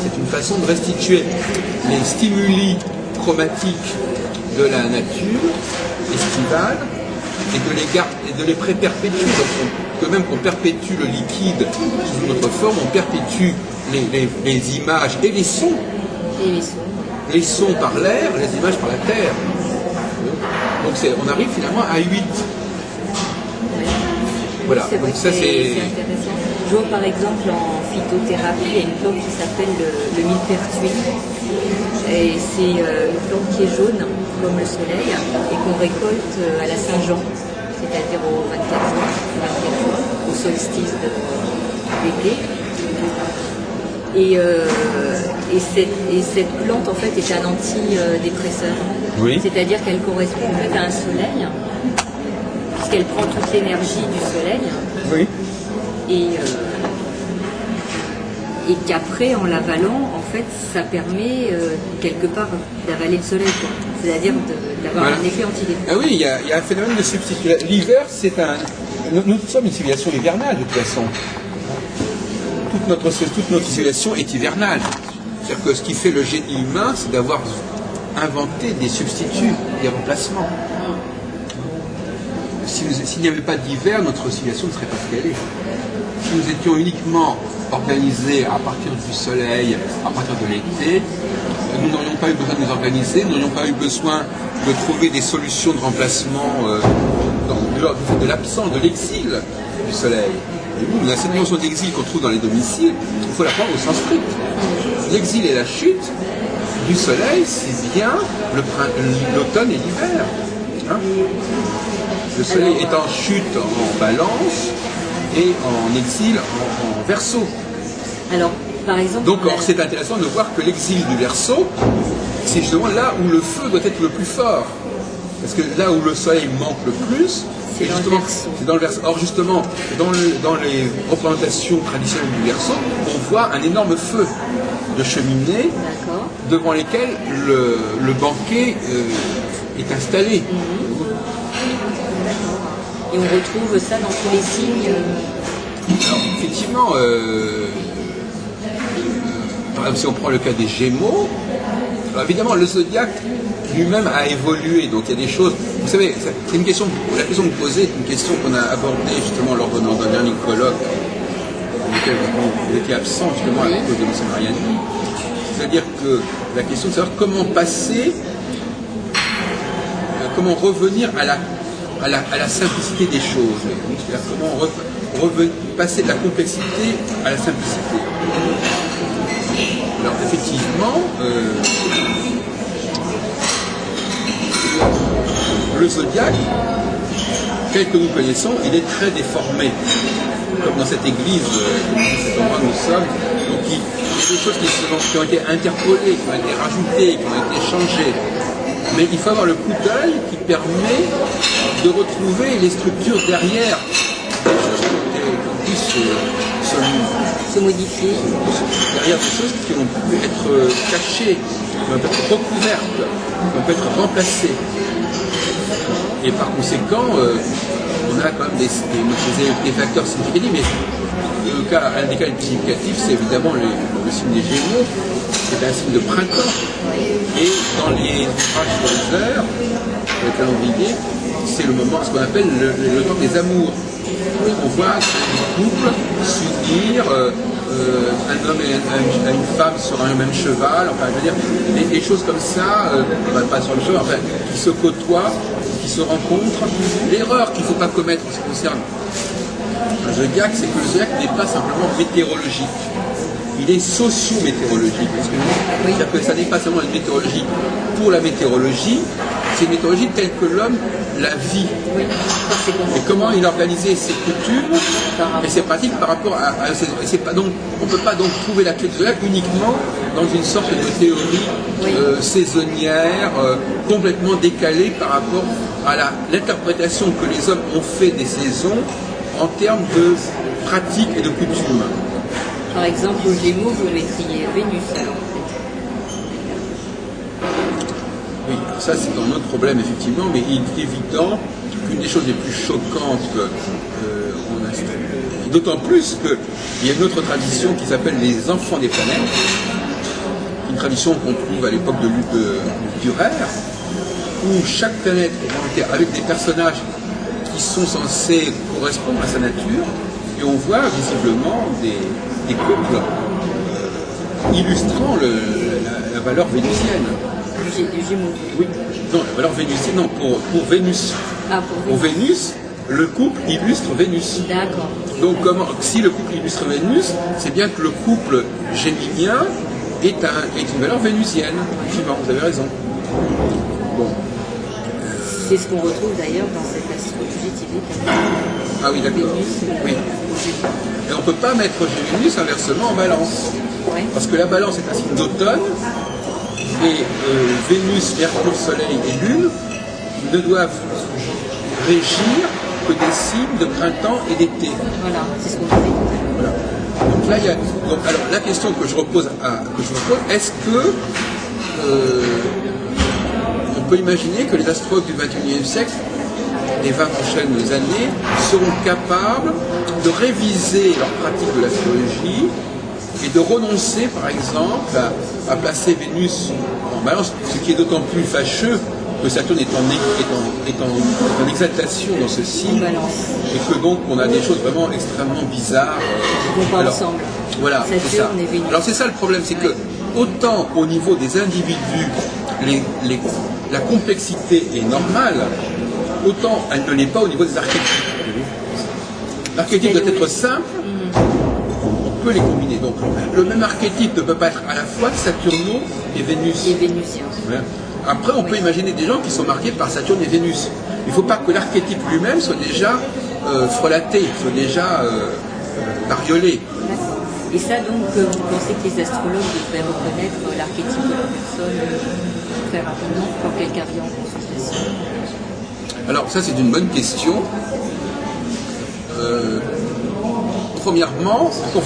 C'est une façon de restituer les stimuli chromatiques de la nature estivale et de les perpétuer. Donc, même qu'on perpétue le liquide sous une autre forme, on perpétue les images et les sons. Les sons par l'air, les images par la terre. Donc on arrive finalement à 8. Voilà. Donc ça c'est intéressant. Je vois par exemple en phytothérapie, il y a une plante qui s'appelle le millepertuis. Et c'est une plante qui est jaune comme le soleil et qu'on récolte à la Saint-Jean, c'est-à-dire au 24 juin, au solstice d'été. Et cette plante en fait est un antidépresseur. Oui. C'est-à-dire qu'elle correspond en fait à un soleil, puisqu'elle prend toute l'énergie du soleil. Oui. Et qu'après, en l'avalant, en fait, ça permet quelque part d'avaler le soleil, quoi. C'est-à-dire d'avoir un effet antidépresseur. Ah oui, il y a un phénomène de substitution. L'hiver, nous sommes une civilisation hivernale de toute façon. Toute notre civilisation est hivernale. C'est-à-dire que ce qui fait le génie humain, c'est d'avoir inventé des substituts, des remplacements. S'il n'y avait pas d'hiver, notre civilisation ne serait pas ce qu'elle est. Si nous étions uniquement organisés à partir du soleil, à partir de l'été, nous n'aurions pas eu besoin de nous organiser, nous n'aurions pas eu besoin de trouver des solutions de remplacement de l'absence, de l'exil du soleil. Et cette notion d'exil qu'on trouve dans les domiciles, il faut la prendre au sens strict. L'exil et la chute du soleil, c'est bien l'automne et l'hiver. Hein, le soleil est en chute en balance et en exil en verseau. Alors, par exemple... Donc, c'est intéressant de voir que l'exil du verseau, c'est justement là où le feu doit être le plus fort. Parce que là où le soleil manque le plus, C'est dans le justement, Verseau. c'est dans le Verseau. Or justement, dans les représentations traditionnelles du Verseau, on voit un énorme feu de cheminée D'accord. devant lesquels le banquet est installé. Et on retrouve ça dans tous les signes. Alors, effectivement, par exemple, si on prend le cas des Gémeaux, alors évidemment, le zodiaque lui-même a évolué, donc il y a des choses. Vous savez, c'est une question. La question que vous posez est une question qu'on a abordée justement lors d'un dernier colloque, dans lequel vous étiez absent justement à cause de M. Mariani. C'est-à-dire que la question de savoir comment passer, comment revenir à la simplicité des choses. C'est-à-dire comment passer de la complexité à la simplicité. Alors effectivement, le zodiaque, tel que nous connaissons, il est très déformé. Comme dans cette église, cet endroit où nous sommes. Donc il y a des choses qui ont été interpolées, qui ont été rajoutées, qui ont été changées. Mais il faut avoir le coup d'œil qui permet de retrouver les structures derrière des choses qui puissent Se modifier. derrière des choses qui ont pu être cachées, qui ont pu être recouvertes, qui ont pu être remplacées. Et par conséquent, on a quand même des facteurs significatifs, mais un des cas les plus significatifs, c'est évidemment le signe des Gémeaux, c'est un signe de printemps. Et dans les ouvrages sur les heures, le calendrier, c'est le moment, ce qu'on appelle le temps des amours. On voit un couple s'unir, un homme et une femme sur un même cheval, enfin, je veux dire, des choses comme ça, pas sur le cheval, enfin, qui se côtoient, qui se rencontrent. L'erreur qu'il ne faut pas commettre en ce qui concerne un zodiaque, c'est que le zodiaque n'est pas simplement météorologique. Il est socio-météorologique. C'est-à-dire que ça n'est pas seulement une météorologie pour la météorologie, c'est une météorologie telle que l'homme la vit. Oui. Et comment il organisait ses coutumes et ses pratiques par rapport à c'est pas donc, on ne peut pas donc trouver la clé de zodiaque uniquement dans une sorte de théorie saisonnière, complètement décalée par rapport à l'interprétation que les hommes ont fait des saisons en termes de pratiques et de coutumes. Par exemple, au Gémeaux, vous mettriez Vénus alors. Oui, ça c'est un autre problème effectivement, mais il est évident qu'une des choses les plus choquantes qu'on a, d'autant plus qu'il y a une autre tradition qui s'appelle les enfants des planètes, une tradition qu'on trouve à l'époque de Dürer, où chaque planète est représentée avec des personnages qui sont censés correspondre à sa nature, et on voit visiblement des couples illustrant la valeur vénusienne. Du Gémeaux. Oui, non, la valeur vénusienne, non, pour Vénus. Ah, pour Vénus, le couple illustre Vénus. D'accord. Donc si le couple illustre Vénus, c'est bien que le couple géminien est une valeur vénusienne. Effectivement, vous avez raison. Bon. C'est ce qu'on retrouve d'ailleurs dans cette astrologie typique. Ah oui, d'accord. Oui. Et on ne peut pas mettre Vénus inversement en balance. Ouais. Parce que la balance est un signe d'automne, et Vénus, Mercure, Soleil et Lune ne doivent régir que des signes de printemps et d'été. Voilà, c'est ce qu'on fait. Voilà. Donc là, alors la question que je repose, est-ce que on peut imaginer que les astrologues du XXIe siècle, les 20 prochaines années, seront capables de réviser leur pratique de l'astrologie et de renoncer, par exemple, à placer Vénus en balance, ce qui est d'autant plus fâcheux que Saturne est en exaltation dans ce signe, et que donc on a des choses vraiment extrêmement bizarres. Ils vont pas ensemble. Voilà, c'est ça. Alors c'est ça le problème, c'est que autant au niveau des individus, la complexité est normale, autant elle ne l'est pas au niveau des archétypes. L'archétype doit être simple, on peut les combiner. Donc le même archétype ne peut pas être à la fois Saturno et Vénus. Et Vénusien. Voilà. Après, on peut imaginer des gens qui sont marqués par Saturne et Vénus. Il ne faut pas que l'archétype lui-même soit déjà frelaté, soit déjà bariolé. Et ça, donc, vous pensez que les astrologues devraient reconnaître l'archétype de la personne très rapidement quand quelqu'un vient en consultation? Alors ça c'est une bonne question. Premièrement, encore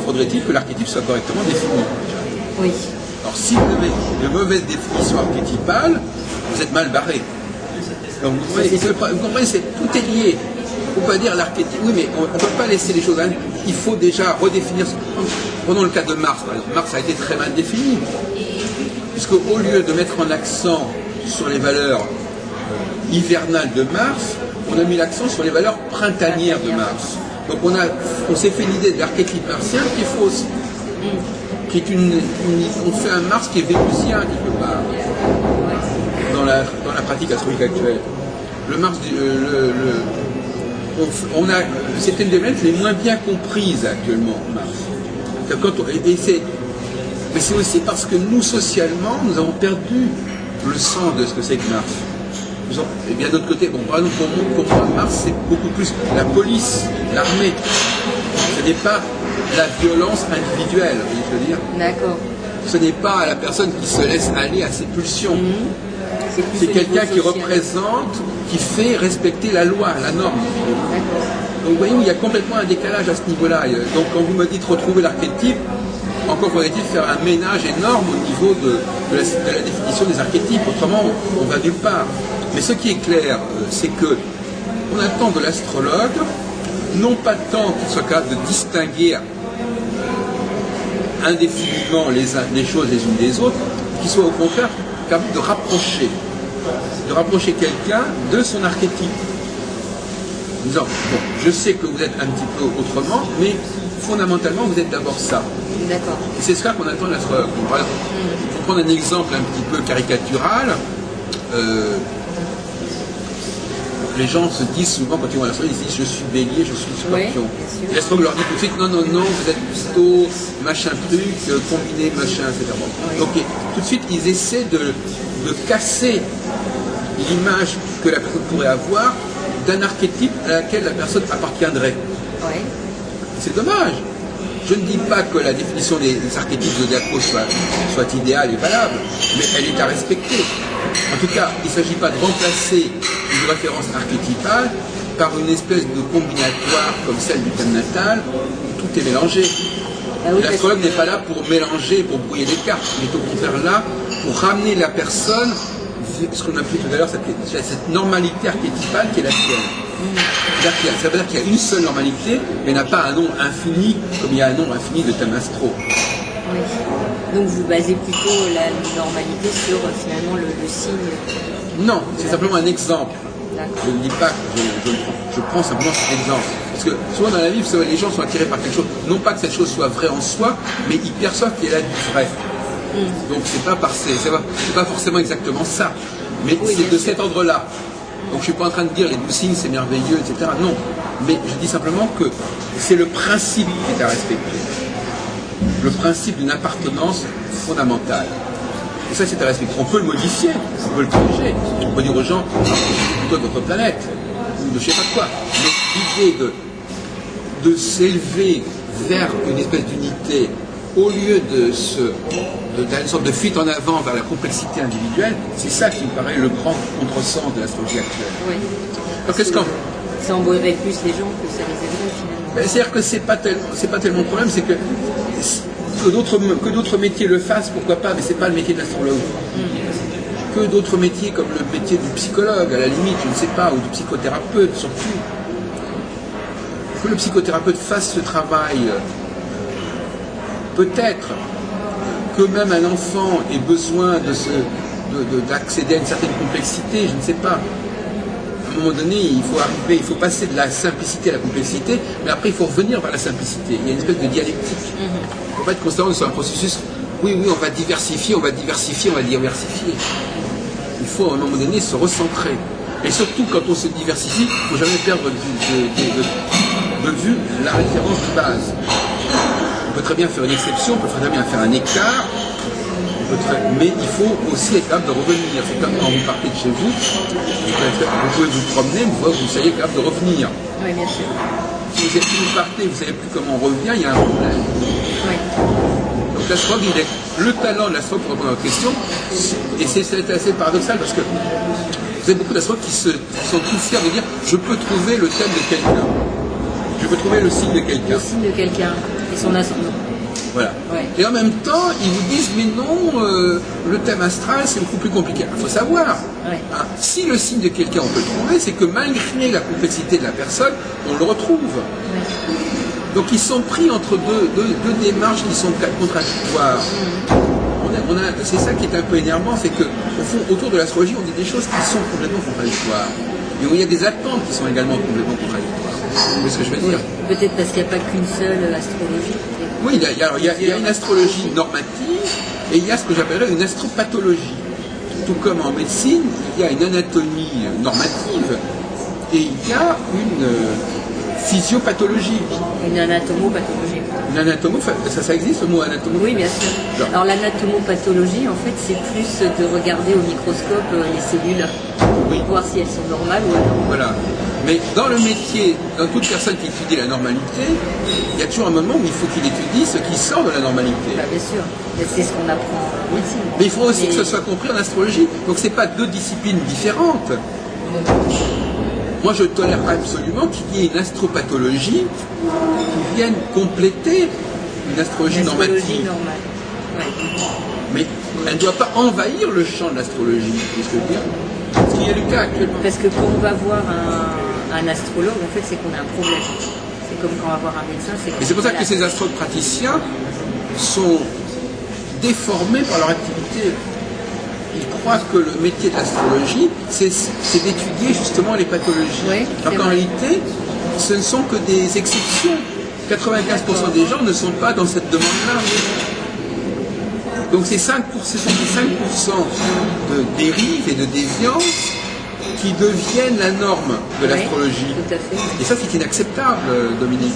faudrait-il que l'archétype soit correctement défini. Oui. Alors si vous avez de mauvaises définitions archétypales, vous êtes mal barré. Donc vous comprenez, tout est lié. On ne peut pas dire l'archétype. Oui, mais on ne peut pas laisser les choses. Il faut déjà redéfinir. Prenons le cas de Mars, par exemple. Mars a été très mal défini. Puisque au lieu de mettre un accent sur les valeurs hivernales de Mars, on a mis l'accent sur les valeurs printanières de Mars. Donc on s'est fait l'idée de l'archétype martien qui est fausse. Qui est on fait un Mars qui est vénusien quelque part dans la pratique astrologique actuelle. Le Mars, c'est une des planètes les moins bien comprises actuellement, Mars. Mais c'est aussi parce que nous, socialement, nous avons perdu le sens de ce que c'est que Mars. Et bien d'autre côté, par exemple, pour moi, Mars, c'est beaucoup plus la police, l'armée. Ce n'est pas la violence individuelle, vous voyez ce que je veux dire. D'accord. Ce n'est pas la personne qui se laisse aller à ses pulsions. C'est quelqu'un qui représente, qui fait respecter la loi, la norme. Donc vous voyez, il y a complètement un décalage à ce niveau-là. Donc quand vous me dites retrouver l'archétype, encore faudrait-il faire un ménage énorme au niveau de la définition des archétypes. Autrement, on va nulle part. Mais ce qui est clair, c'est que on attend de l'astrologue, non pas tant qu'il soit capable de distinguer indéfiniment les choses les unes des autres, qu'il soit au contraire capable de rapprocher quelqu'un de son archétype. En disant, bon, je sais que vous êtes un petit peu autrement, mais fondamentalement, vous êtes d'abord ça. D'accord. Et c'est ça qu'on attend de l'astrologue. Pour prendre un exemple un petit peu caricatural, les gens se disent souvent, quand ils vont à l'astrologue, ils disent je suis bélier, je suis scorpion. Oui, et l'astrologue leur dit tout de suite non, vous êtes plutôt machin truc, combiné machin, etc. Oui. Donc tout de suite, ils essaient de casser l'image que la personne pourrait avoir d'un archétype à laquelle la personne appartiendrait. Oui. C'est dommage. Je ne dis pas que la définition des archétypes zodiacaux soit idéale et valable, mais elle est à respecter. En tout cas, il ne s'agit pas de remplacer une référence archétypale par une espèce de combinatoire comme celle du thème natal, où tout est mélangé. Ah oui, l'astrologue n'est pas là pour mélanger, pour brouiller les cartes, il est au contraire là pour ramener la personne, ce qu'on appelait tout à l'heure, cette normalité archétypale qui est la sienne. Ça veut dire qu'il y a une seule normalité, mais n'a pas un nombre infini, comme il y a un nombre infini de thèmes astro. Oui. Donc vous basez plutôt la normalité sur finalement le signe. Non, c'est simplement un exemple. Je ne dis pas que je prends simplement cet exemple. Parce que souvent dans la vie, vous savez, les gens sont attirés par quelque chose. Non pas que cette chose soit vraie en soi, mais ils perçoivent qu'il y a là du vrai. Donc c'est pas forcément exactement ça. Mais oui, c'est de cet ordre-là. Donc je ne suis pas en train de dire les 12 signes c'est merveilleux, etc. Non. Mais je dis simplement que c'est le principe qui est à respecter. Le principe d'une appartenance fondamentale. Et ça, c'est à respecter. On peut le modifier, on peut le corriger. On peut dire aux gens, c'est plutôt de votre planète, ou de je ne sais pas quoi. Mais l'idée de s'élever vers une espèce d'unité, au lieu d'une sorte de fuite en avant vers la complexité individuelle, c'est ça qui me paraît le grand contresens de l'astrologie actuelle. Oui. Donc, qu'est-ce qu'on... Ça embrouillerait plus les gens que ça les aiderait finalement. C'est-à-dire que c'est pas tellement le problème, c'est que d'autres métiers le fassent, pourquoi pas, mais c'est pas le métier de l'astrologue. Que d'autres métiers comme le métier du psychologue, à la limite, je ne sais pas, ou du psychothérapeute surtout. Que le psychothérapeute fasse ce travail. Peut-être que même un enfant ait besoin d'accéder à une certaine complexité, je ne sais pas. À un moment donné, il faut passer de la simplicité à la complexité, mais après il faut revenir vers la simplicité. Il y a une espèce de dialectique. Il ne faut pas être constamment sur un processus, oui, on va diversifier. Il faut à un moment donné se recentrer. Et surtout quand on se diversifie, il ne faut jamais perdre de vue la référence de base. On peut très bien faire une exception, on peut très bien faire un écart, mais il faut aussi être capable de revenir. C'est comme quand vous partez de chez vous, vous pouvez vous promener, vous soyez capable de revenir. Oui, bien sûr. Si vous partez, vous ne savez plus comment on revient, il y a un problème. Oui. Donc l'astrologue, le talent de l'astrologue, pour répondre à votre question, et c'est assez paradoxal parce que vous avez beaucoup d'astrologues qui sont tout fiers de dire je peux trouver le thème de quelqu'un, je peux trouver le signe de quelqu'un. Le signe de quelqu'un et son ascendant. Voilà. Ouais. Et en même temps, ils vous disent mais non, le thème astral c'est beaucoup plus compliqué. Il faut savoir, Ouais. hein, si le signe de quelqu'un on peut le trouver, c'est que malgré la complexité de la personne, on le retrouve. Ouais. Donc ils sont pris entre deux démarches qui sont contradictoires. C'est ça qui est un peu énervant, c'est que au fond, autour de l'astrologie, on dit des choses qui sont complètement contradictoires. Et où il y a des attentes qui sont également complètement contradictoires. Vous voyez ce que je veux dire? Peut-être parce qu'il n'y a pas qu'une seule astrologie. Oui, il y a une astrologie normative et il y a ce que j'appellerais une astropathologie. Tout comme en médecine, il y a une anatomie normative et il y a une physiopathologie. Une anatomopathologie. Une ça existe le mot anatomo? Oui, bien sûr. Genre. Alors l'anatomopathologie, en fait, c'est plus de regarder au microscope les cellules, Oui. pour voir si elles sont normales ou anormales. Voilà. Mais dans le métier, dans toute personne qui étudie la normalité, il y a toujours un moment où il faut qu'il étudie ce qui sort de la normalité. Bah, bien sûr. Et c'est ce qu'on apprend en médecine. Mais il faut aussi que ce soit compris en astrologie. Donc c'est pas deux disciplines différentes. Moi je tolère absolument qu'il y ait une astropathologie qui vienne compléter une astrologie normative. normale. Ouais. Mais elle ne doit pas envahir le champ de l'astrologie. Qu'est-ce que je veux dire? Ce qui est le cas actuellement. Parce que quand on va voir un astrologue, en fait, c'est qu'on a un problème. C'est comme quand on va voir un médecin. Et c'est pour ça que ces astrologues praticiens sont déformés par leur activité. Ils croient que le métier de l'astrologie, c'est d'étudier justement les pathologies. Oui, alors qu'en réalité, ce ne sont que des exceptions. 95% des gens ne sont pas dans cette demande-là. Donc ce sont les 5% de dérives et de déviance qui deviennent la norme de l'astrologie. Oui, tout à fait. Et ça, c'est inacceptable, Dominique.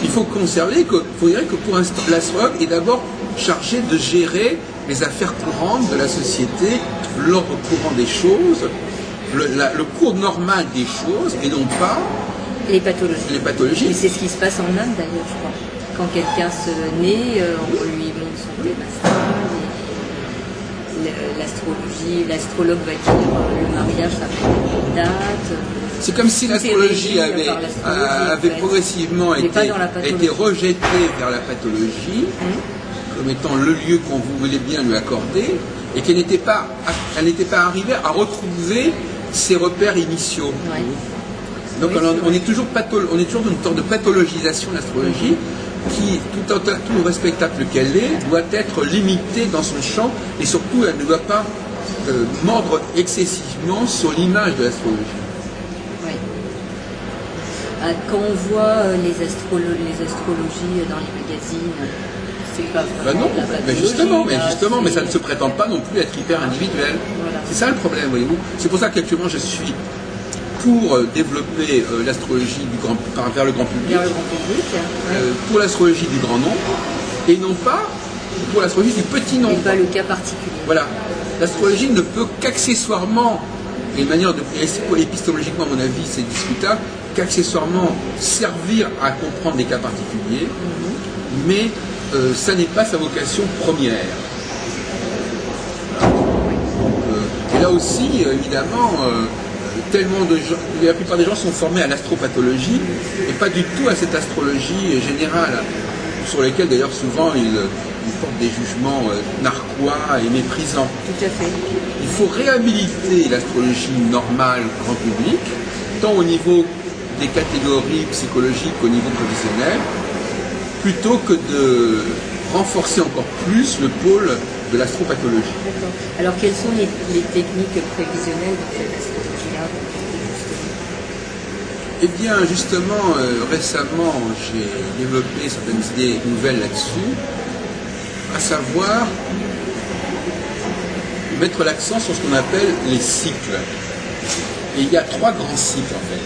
Il faut conserver faut dire que pour l'astrologue est d'abord chargé de gérer les affaires courantes de la société, l'ordre courant des choses, le cours normal des choses, et non pas les pathologies. les pathologies. Et c'est ce qui se passe en Inde d'ailleurs, je crois. Quand quelqu'un se naît, on lui montre son thème astral, l'astrologie, l'astrologue va dire le mariage ça fait une date. C'est comme si l'astrologie avait progressivement été rejetée vers la pathologie, comme étant le lieu qu'on voulait bien lui accorder, et qu'elle n'était pas arrivée à retrouver ses repères initiaux. Ouais. Donc Oui, on est toujours dans une sorte de pathologisation de l'astrologie qui, tout respectable qu'elle est, doit être limitée dans son champ et surtout elle ne doit pas mordre excessivement sur l'image de l'astrologie. Ouais. Quand on voit les astrologies dans les magazines, c'est pas vraiment Non, de la mais pathologie, justement, mais ça ne se prétend pas non plus être hyper individuel. Voilà. C'est ça le problème, voyez-vous. C'est pour ça qu'actuellement je suis pour développer l'astrologie vers le grand public, vers le grand public. Ouais. pour l'astrologie du grand nombre, et non pas pour l'astrologie du petit Et nombre. pas le cas particulier. Voilà. L'astrologie ne peut qu'accessoirement, et de manière épistémologiquement à mon avis c'est discutable, qu'accessoirement servir à comprendre des cas particuliers, mais ça n'est pas sa vocation première. Et là aussi, évidemment, tellement de gens, la plupart des gens sont formés à l'astropathologie et pas du tout à cette astrologie générale, sur lesquelles d'ailleurs souvent ils portent des jugements narquois et méprisants. Tout à fait. Il faut réhabiliter l'astrologie normale grand public, tant au niveau des catégories psychologiques qu'au niveau professionnel, plutôt que de renforcer encore plus le pôle de l'astropathologie. D'accord. Alors quelles sont les techniques prévisionnelles dans cette astrologie-là? Eh bien, justement, récemment, j'ai développé certaines idées nouvelles là-dessus, à savoir mettre l'accent sur ce qu'on appelle les cycles. Et il y a 3 grands cycles, en fait.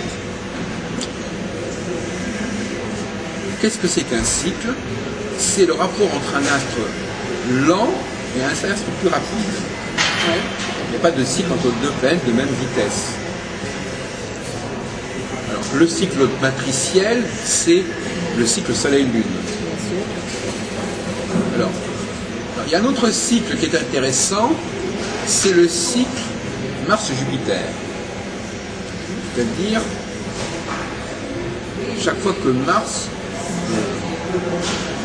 Qu'est-ce que c'est qu'un cycle? C'est le rapport entre un astre lent et un astre plus rapide. Ouais. Il n'y a pas de cycle entre 2 planètes de même vitesse. Alors, le cycle matriciel, c'est le cycle Soleil-Lune. Bien sûr. il y a un autre cycle qui est intéressant, c'est le cycle Mars-Jupiter. C'est-à-dire, chaque fois que Mars,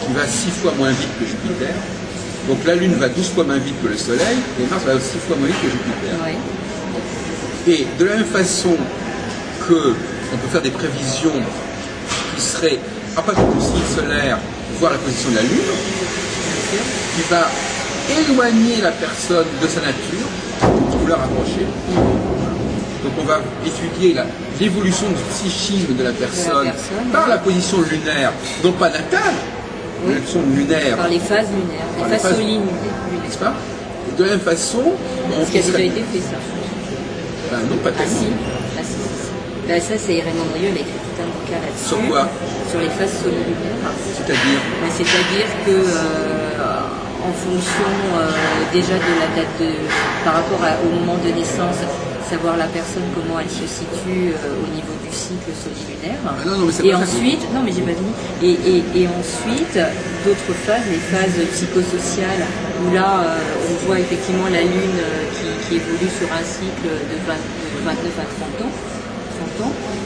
qui va 6 fois moins vite que Jupiter, donc la Lune va 12 fois moins vite que le Soleil, et Mars va 6 fois moins vite que Jupiter. Ouais. Et de la même façon que on peut faire des prévisions qui seraient à partir du signe solaire, voir la position de la Lune, qui va éloigner la personne de sa nature ou la rapprocher. Donc on va étudier l'évolution du psychisme de la personne par la position lunaire, non pas natale, oui. La position lunaire. Par les phases lunaires, les phases solines. N'est-ce pas? Et de la même façon, on qui a déjà été fait ça. Ben non, pas tellement. Ah si. Ben, ça c'est Raymond Drieux, il a écrit tout un bouquin là-dessus. Sur quoi? Sur les phases solinaires. C'est-à-dire? Ben, c'est-à-dire que en fonction déjà de la date par rapport au moment de naissance, savoir la personne comment elle se situe au niveau du cycle solilunaire. Ah non, mais et ensuite, non mais j'ai pas fini. Et ensuite, d'autres phases, les phases psychosociales, où là on voit effectivement la Lune qui évolue sur un cycle de 29 à 30 ans.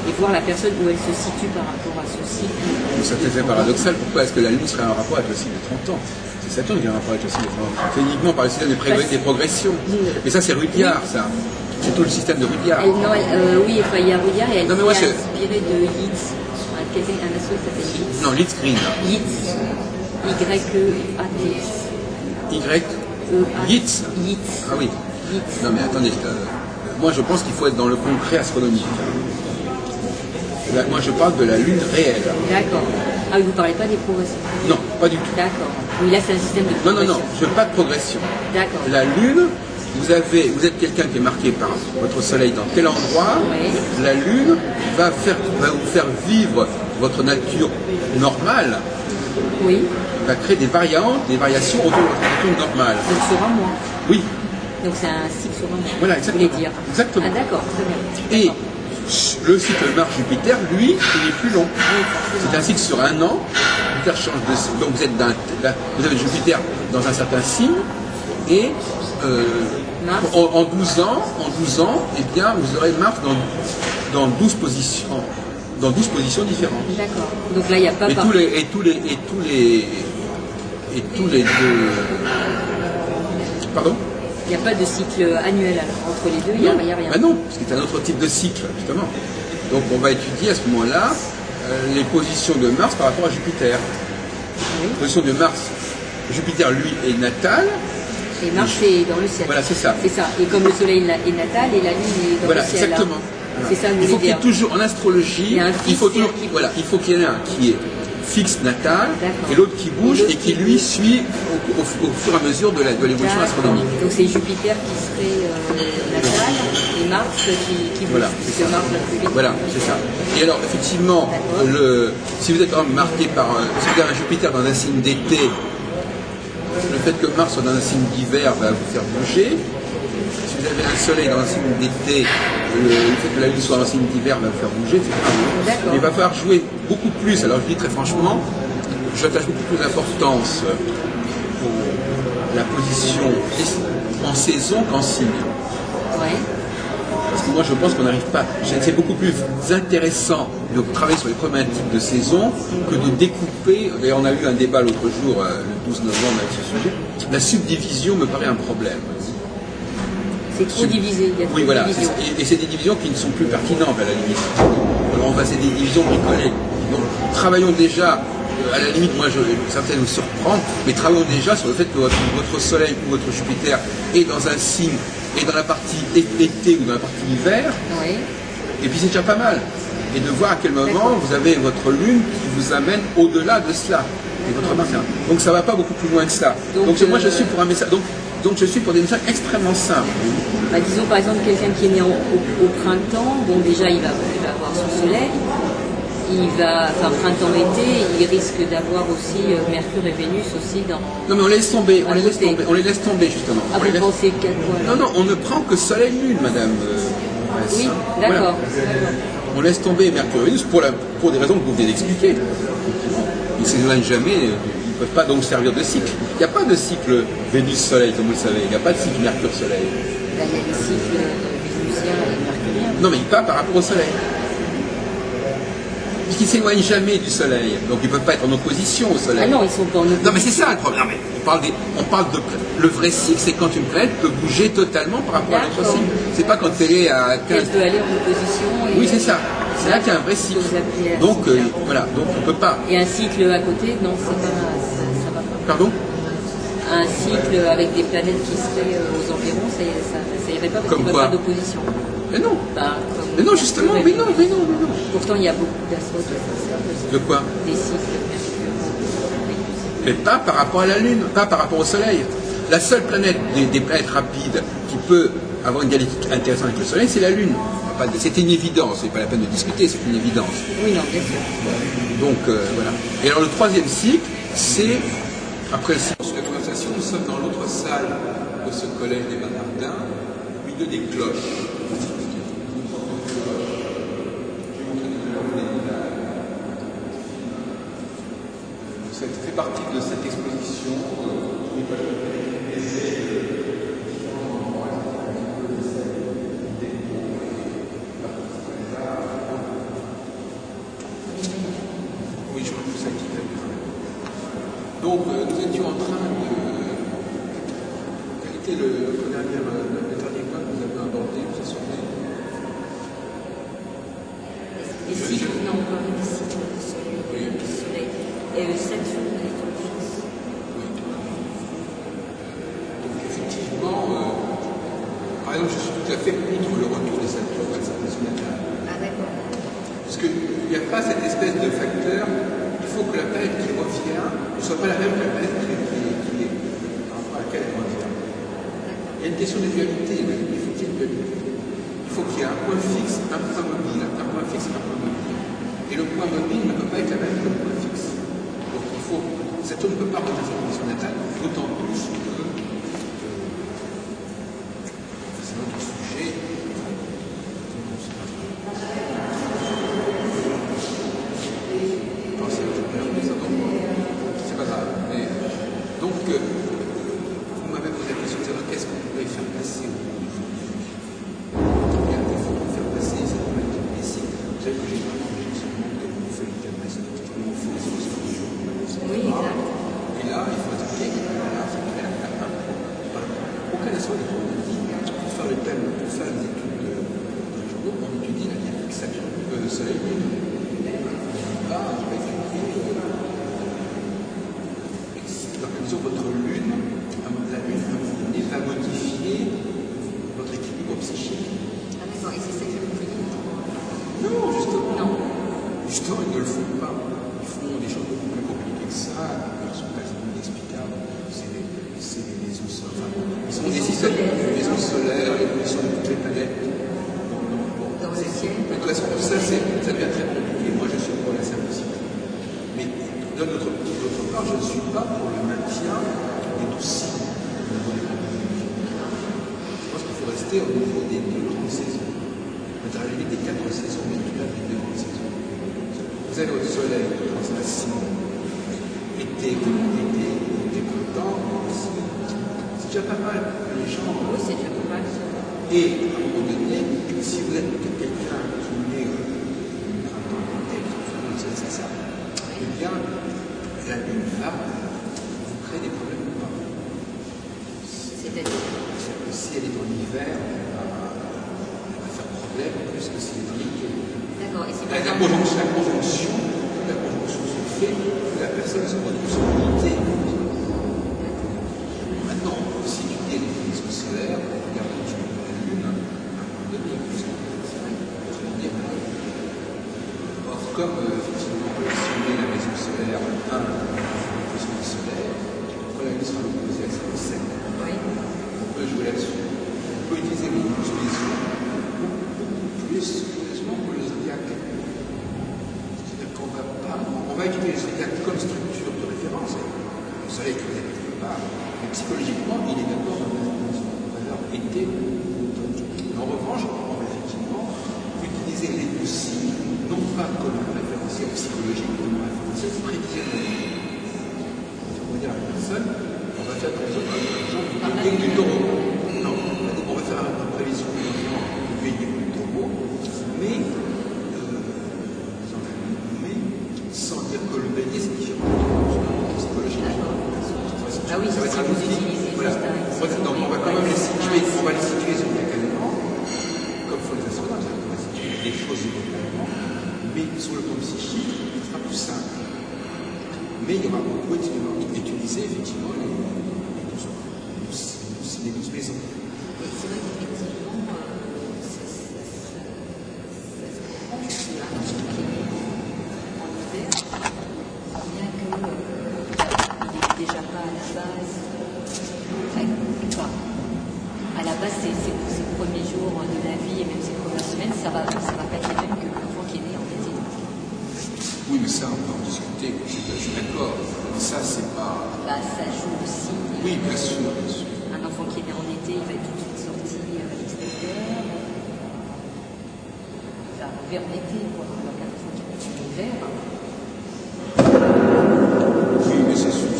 Et voir la personne où elle se situe par rapport à ce cycle. Ça fait paradoxal. Pourquoi est-ce que la Lune serait en rapport avec le cycle de 30 ans? C'est Saturne qui est en rapport avec le cycle de 30 ans. C'est uniquement par le système des progressions. Mais ça, c'est Rudyard, ça. C'est tout le système de Rudyard. Oui, enfin, il y a Rudyard et elle est inspirée de Yeats. Un assaut qui s'appelle Yeats. Non, Yeats Green. Yeats. Y-E-A-T-S. Yeats. Ah oui. Yeats. Non, mais attendez. Moi, je pense qu'il faut être dans le concret astronomique. Là, moi, je parle de la Lune réelle. D'accord. Ah oui, vous ne parlez pas des progressions? Non, pas du tout. D'accord. Oui, là, c'est un système de progression. Non, je veux pas de progression. D'accord. La Lune, vous êtes quelqu'un qui est marqué par votre Soleil dans tel endroit. Oui. La Lune va vous faire vivre votre nature normale. Oui. Va créer des variations autour de votre nature normale. Donc sur un mois. Oui. Donc c'est un cycle sur un mois. Voilà, exactement. Vous voulez dire. Exactement. Ah d'accord, très bien. Et le cycle Mars-Jupiter, lui, il est plus long. Oui, c'est un cycle sur un an. Jupiter change de cycle. Donc vous avez Jupiter dans un certain signe et en 12 ans, eh bien, vous aurez Mars dans 12 positions. Dans 12 positions différentes. D'accord. Donc là, il n'y a pas... Et tous les deux... Pardon? Il n'y a pas de cycle annuel alors, entre les deux, il n'y a rien. Ben non, parce que c'est un autre type de cycle, justement. Donc on va étudier à ce moment-là les positions de Mars par rapport à Jupiter. Oui. La position de Mars, Jupiter, lui, est natal. Et Mars est dans le ciel. Voilà, c'est ça. C'est ça. Et comme le Soleil est natal et la Lune est dans le ciel. Voilà, exactement. C'est ça le il faut qu'il y ait toujours, en astrologie, il faut qu'il y en ait un qui est fixe natal et l'autre qui bouge et qui lui suit au fur et à mesure de l'évolution astronomique. Donc c'est Jupiter qui serait natal et Mars qui bouge, voilà, puisque Mars va plus vite. Voilà, c'est ça. Et alors effectivement, si vous êtes marqué par si vous avez un Jupiter dans un signe d'été, le fait que Mars soit dans un signe d'hiver va vous faire bouger. Si vous avez un soleil dans un signe d'été, le fait que la Lune soit dans un signe d'hiver va vous faire bouger, etc. Il va falloir jouer beaucoup plus. Alors je dis très franchement, j'attache beaucoup plus d'importance pour la position en saison qu'en signe. Ouais. Parce que moi je pense qu'on n'arrive pas. C'est beaucoup plus intéressant de travailler sur les problématiques de saison que de découper. D'ailleurs on a eu un débat l'autre jour, le 12 novembre, avec ce sujet. La subdivision me paraît un problème. C'est trop divisé, il y a trop de divisions. Et c'est des divisions qui ne sont plus pertinentes à la limite. Alors c'est des divisions bricolées. Donc travaillons déjà, à la limite, moi ça peut vous surprendre, mais travaillons déjà sur le fait que votre Soleil ou votre Jupiter est dans un signe, et dans la partie été ou dans la partie hiver, oui. Et puis c'est déjà pas mal. Et de voir à quel moment vous avez votre Lune qui vous amène au-delà de cela. Et votre Mars. Donc ça ne va pas beaucoup plus loin que ça. Donc moi je suis pour un message. Donc je suis pour des messages extrêmement simples. Bah, disons par exemple quelqu'un qui est né au printemps, bon déjà il va avoir son soleil, printemps-été, il risque d'avoir aussi Mercure et Vénus aussi dans... Non mais on les laisse tomber, on les laisse tomber justement. Ah vous pensez qu'à quoi? Non, on ne prend que soleil-lune madame. Oui, d'accord. On laisse tomber Mercure et Vénus pour des raisons que vous venez d'expliquer. Ils ne s'éloignent jamais ne peuvent pas donc servir de cycle. Il n'y a pas de cycle Vénus-Soleil, comme vous le savez. Il n'y a pas de cycle Mercure-Soleil. Là, il y a des cycles vénusiens et mercuriens. Non, mais il part par rapport au Soleil. Puisqu'ils ne s'éloignent jamais du Soleil. Donc ils ne peuvent pas être en opposition au Soleil. Ah non, ils sont pas en opposition. Non, mais c'est ça le problème. Non, mais on parle de... Le vrai cycle, c'est quand une planète peut bouger totalement par rapport à l'autre cycle. C'est pas quand elle est à 15... Elle peut aller en opposition. Et oui, c'est ça. C'est là qu'il y a un vrai cycle. Donc, voilà. Donc on ne peut pas... Et un cycle à côté, non, ça va pas. Pardon? Un cycle avec des planètes qui seraient aux environs, ça irait pas parce qu'il n'y a pas d'opposition. Mais non. Bah, mais non, justement, mais non. Pourtant, il y a beaucoup d'astronautes qui font ça. De quoi? Des cycles Mercure. Mais pas par rapport à la Lune, pas par rapport au Soleil. La seule planète des planètes rapides qui peut avoir une dialectique intéressante avec le Soleil, c'est la Lune. C'est une évidence, c'est pas la peine de discuter, c'est une évidence. Oui, non, bien sûr. Donc, voilà. Et alors, le troisième cycle, c'est, après le cycle de la conversation, nous sommes dans l'autre salle de ce collège des Bernardins, au milieu des cloches. Ça fait partie de cette exposition. Oui, je crois que ça quitte. Donc, nous étions en train de... Quel était le dernier point que vous avez abordé, vous vous souvenez? Les cycles, non, on parlait des cycles du Soleil. Et le Saturne est en fixe. Oui. Donc, effectivement, par exemple, je suis tout à fait contre le retour des Saturnes à sa position natale. Ah, d'accord. Parce qu'il n'y a pas cette espèce de facteur, il faut que la planète qui revient ne soit pas la même que la planète qui est à laquelle elle revient. Il y a une question de dualité, il faut qu'il y ait une dualité. Il faut qu'il y ait un point fixe, un point mobile, un point fixe, un point mobile. Et le point mobile ne peut pas être la même que le point fixe. Donc il faut, Saturne ne peut pas revenir à sa position natale, d'autant plus que c'est notre sujet. C'est pas grave. Mais, donc, vous m'avez posé la question de savoir qu'est-ce qu'on pourrait faire passer au bout du jour. Il faut faire passer cette problématique des cycles. Vous savez que j'ai vraiment seulement que vous faites le terrestre, comment on fait les choses du jour. Oui, exact. Et là, il faut expliquer que voilà, c'est clair, aucun des soins pour faire le thème, pour faire les études dans les journaux, on étudie la dynamique Saturne, Soleil, là, je vais expliquer dans la mesure où votre lune, la lune à un moment donné va modifier votre équilibre psychique. Ah, d'accord. Et c'est ça que vous dites? Non, justement. Non. Justement, ils ne le font pas. Ils font des choses beaucoup plus compliquées que ça, qui sont quasiment inexplicables. C'est les maisons solaires. Ils sont des systèmes de maisons solaires, ils sont de toutes les planètes. Dans le ciel. Mais de toute façon, ça devient très compliqué. Moi, je suis pour la simplicité. Mais d'autre part, je ne suis pas pour le maintien des 12 cycles au niveau des planètes. Je pense qu'il faut rester au niveau des 2 grandes saisons. À la limite des 4 saisons, mais tout à fait des grandes saisons. Vous avez votre soleil de translation, été, printemps, c'est déjà pas mal. Les gens. Oui, c'est déjà pas mal. Et à un moment donné, si vous êtes quelqu'un qui est printemps, été, c'est ça. Eh bien, la lune va vous créer des problèmes ou pas. C'est-à-dire si elle est en hiver, elle va faire problème plus que si elle est en été. D'accord. Et si par La exemple... conjonction se fait que la personne se retrouve sur l'unité. Maintenant, on peut aussi étudier les conditions solaires, regarder du de la Lune, à un moment donné, puisque c'est vrai, je veux dire. Or, comme effectivement, si on met la maison solaire 1, la position solaire, quand la Lune sera opposée à celle 7, on peut jouer là-dessus. On peut utiliser les solutions beaucoup plus sérieusement pour le zodiaque. C'est-à-dire qu'on va utiliser le zodiaque comme structure de référence. Le soleil est quelque part, mais psychologiquement, il est d'abord dans une valeur été ou automne. En revanche, on va effectivement utiliser les deux signes, non pas comme un référentiel psychologique, mais comme un référentiel prévisionnel. là, ces premiers jours de la vie et même ces premières semaines, ça va pas être les mêmes que l'enfant qui est né en été. Oui, mais ça, on va en discuter, je suis d'accord. Mais ça, c'est pas... Bah, ça joue aussi. Oui, bien sûr, bien sûr. Un enfant qui est né en été, il va être tout de suite sorti à l'extérieur. Il va arriver en été, quoi. Alors qu'un enfant qui est né en hiver. Oui, mais c'est sûr.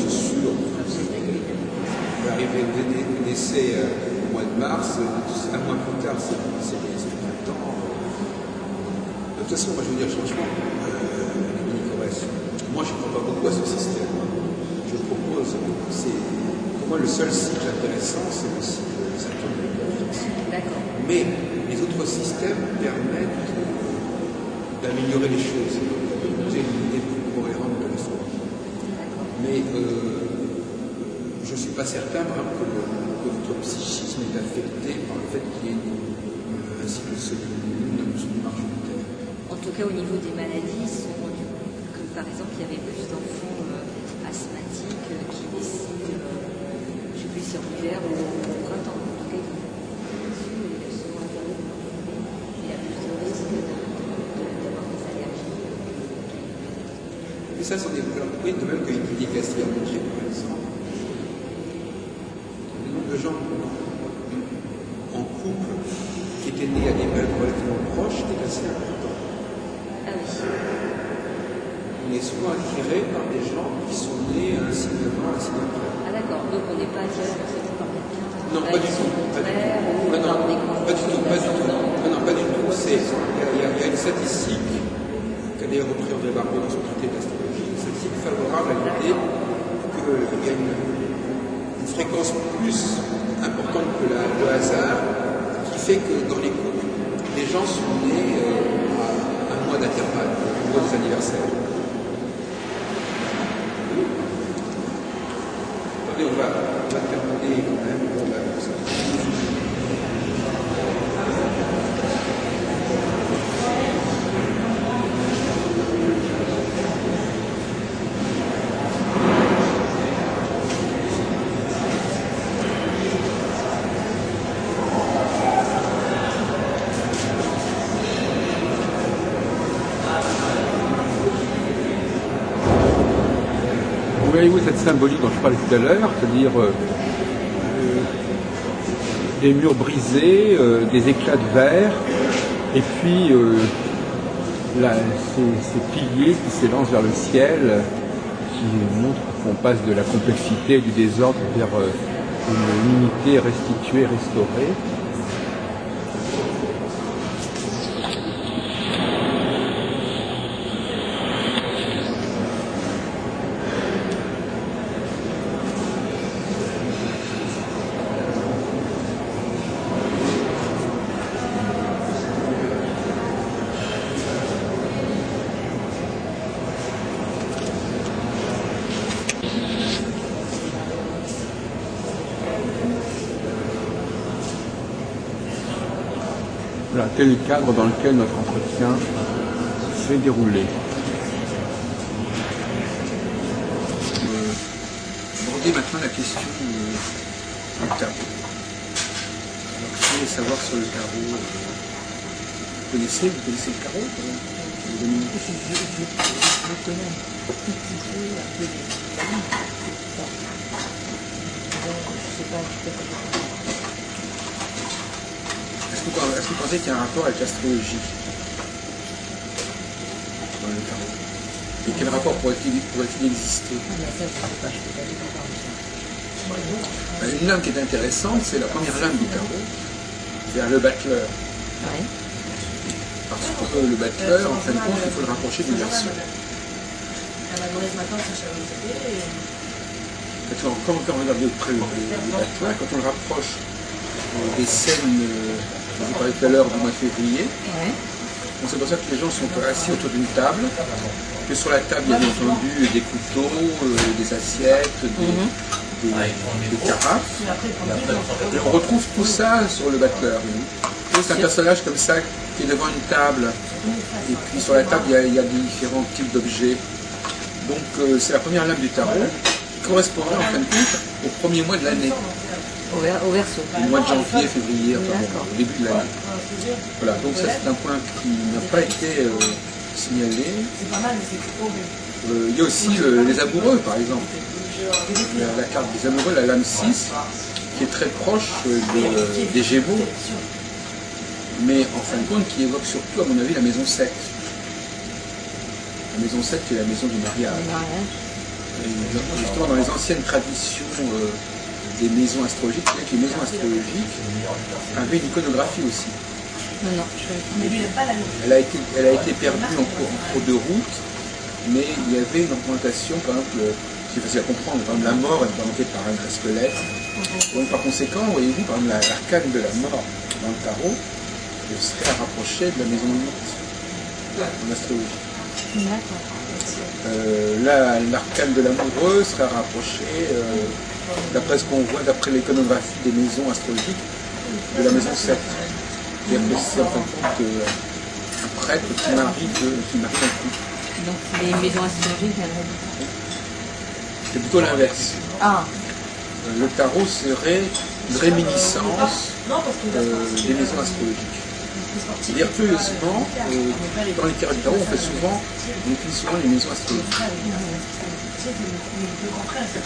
Il va arriver au décès au mois de mars, un mois plus tard, c'est le printemps. De toute façon, moi je veux dire franchement, moi je ne crois pas beaucoup à ce système. Je propose, pour moi le seul cycle intéressant, c'est le cycle Saturne. D'accord. Mais les autres systèmes permettent d'améliorer les choses, de donner une idée plus cohérente de l'histoire. Mais je ne suis pas certain, par exemple, que votre psychisme est affecté par le fait qu'il y ait un cycle solide majoritaire. En tout cas, au niveau des maladies, ils se sont rendus compte que, par exemple, il y avait plus d'enfants asthmatiques qui décident, je ne sais plus si en hiver ou au printemps, en tout cas, il y a plus de risques d'avoir des allergies. Et ça, sont des oui, de même que les cliniques gastriques par exemple. Le nombre de gens en couple qui étaient nés à des périodes relativement proches était assez important. Ah oui. On est souvent attiré par des gens qui sont nés à un cycle avant, un cycle après. Ah d'accord, donc on n'est pas attiré par quelqu'un. Non, pas du tout. Pas du tout. Non, pas du tout. Il y a une statistique qu'a d'ailleurs repris André Barbeau dans son traité d'astrologie, une statistique favorable à l'idée qu'il y a une fréquence plus importante que le hasard, qui fait que dans les couples, les gens sont nés à un mois d'intervalle, au mois des anniversaires. Attendez, on va terminer quand même. Bon, ben, ça. Voyez-vous cette symbolique dont je parlais tout à l'heure, c'est-à-dire des murs brisés, des éclats de verre, et puis ces piliers qui s'élancent vers le ciel, qui montrent qu'on passe de la complexité et du désordre vers une unité restituée, restaurée. Voilà, tel est le cadre dans lequel notre entretien s'est déroulé. Aborder maintenant la question du tarot. Alors, je voulais savoir sur le tarot. Vous connaissez le tarot? Je connais un petit peu, un peu je sais pas tout à fait. Est-ce que vous pensez qu'il y a un rapport avec l'astrologie dans le tarot? Et quel rapport pourrait-il exister? Une lame qui est intéressante, c'est la première lame du tarot, c'est le battleur. Parce que le battleur, en fin de compte, il faut le rapprocher du Verseau. Quand on regarde de près le battleur, quand on le rapproche des scènes, je vous parlais tout à l'heure du mois de février, on s'aperçoit que les gens sont assis autour d'une table, que sur la table il y a bien entendu des couteaux, des assiettes, des carafes. Et on retrouve tout ça sur le battleur. C'est un personnage comme ça qui est devant une table, et puis sur la table il y a différents types d'objets. Donc c'est la première lame du tarot qui correspondrait en fin de compte au premier mois de l'année. Au verso. Au mois de janvier, février, enfin, D'accord. au début de l'année. Voilà, donc ça c'est un point qui n'a pas été signalé. Il y a aussi les amoureux, par exemple. La carte des amoureux, la lame 6, qui est très proche des Gémeaux, mais en fin de compte qui évoque surtout, à mon avis, la maison 7. La maison 7 qui est la maison du mariage. Et justement, dans les anciennes traditions des maisons astrologiques, c'est que les maisons astrologiques avaient une iconographie aussi. Non, Elle a été perdue en cours de route, mais il y avait une représentation, par exemple, qui est facile à comprendre, par exemple, la mort est représentée par un squelette. Donc par conséquent, voyez-vous, par exemple, l'arcane de la mort dans le tarot, elle serait à rapprocher de la maison 8 en astrologie. L'arcane de l'amoureux serait à rapprocher, d'après ce qu'on voit, d'après l'iconographie des maisons astrologiques, de la maison 7. C'est-à-dire que c'est en fin de compte un prêtre qui marie un couple. donc les maisons astrologiques viendraient du C'est plutôt l'inverse. Ah, Le tarot serait une réminiscence des maisons astrologiques. C'est-à-dire curieusement, dans les cartes du tarot, on utilise souvent les maisons astrologiques.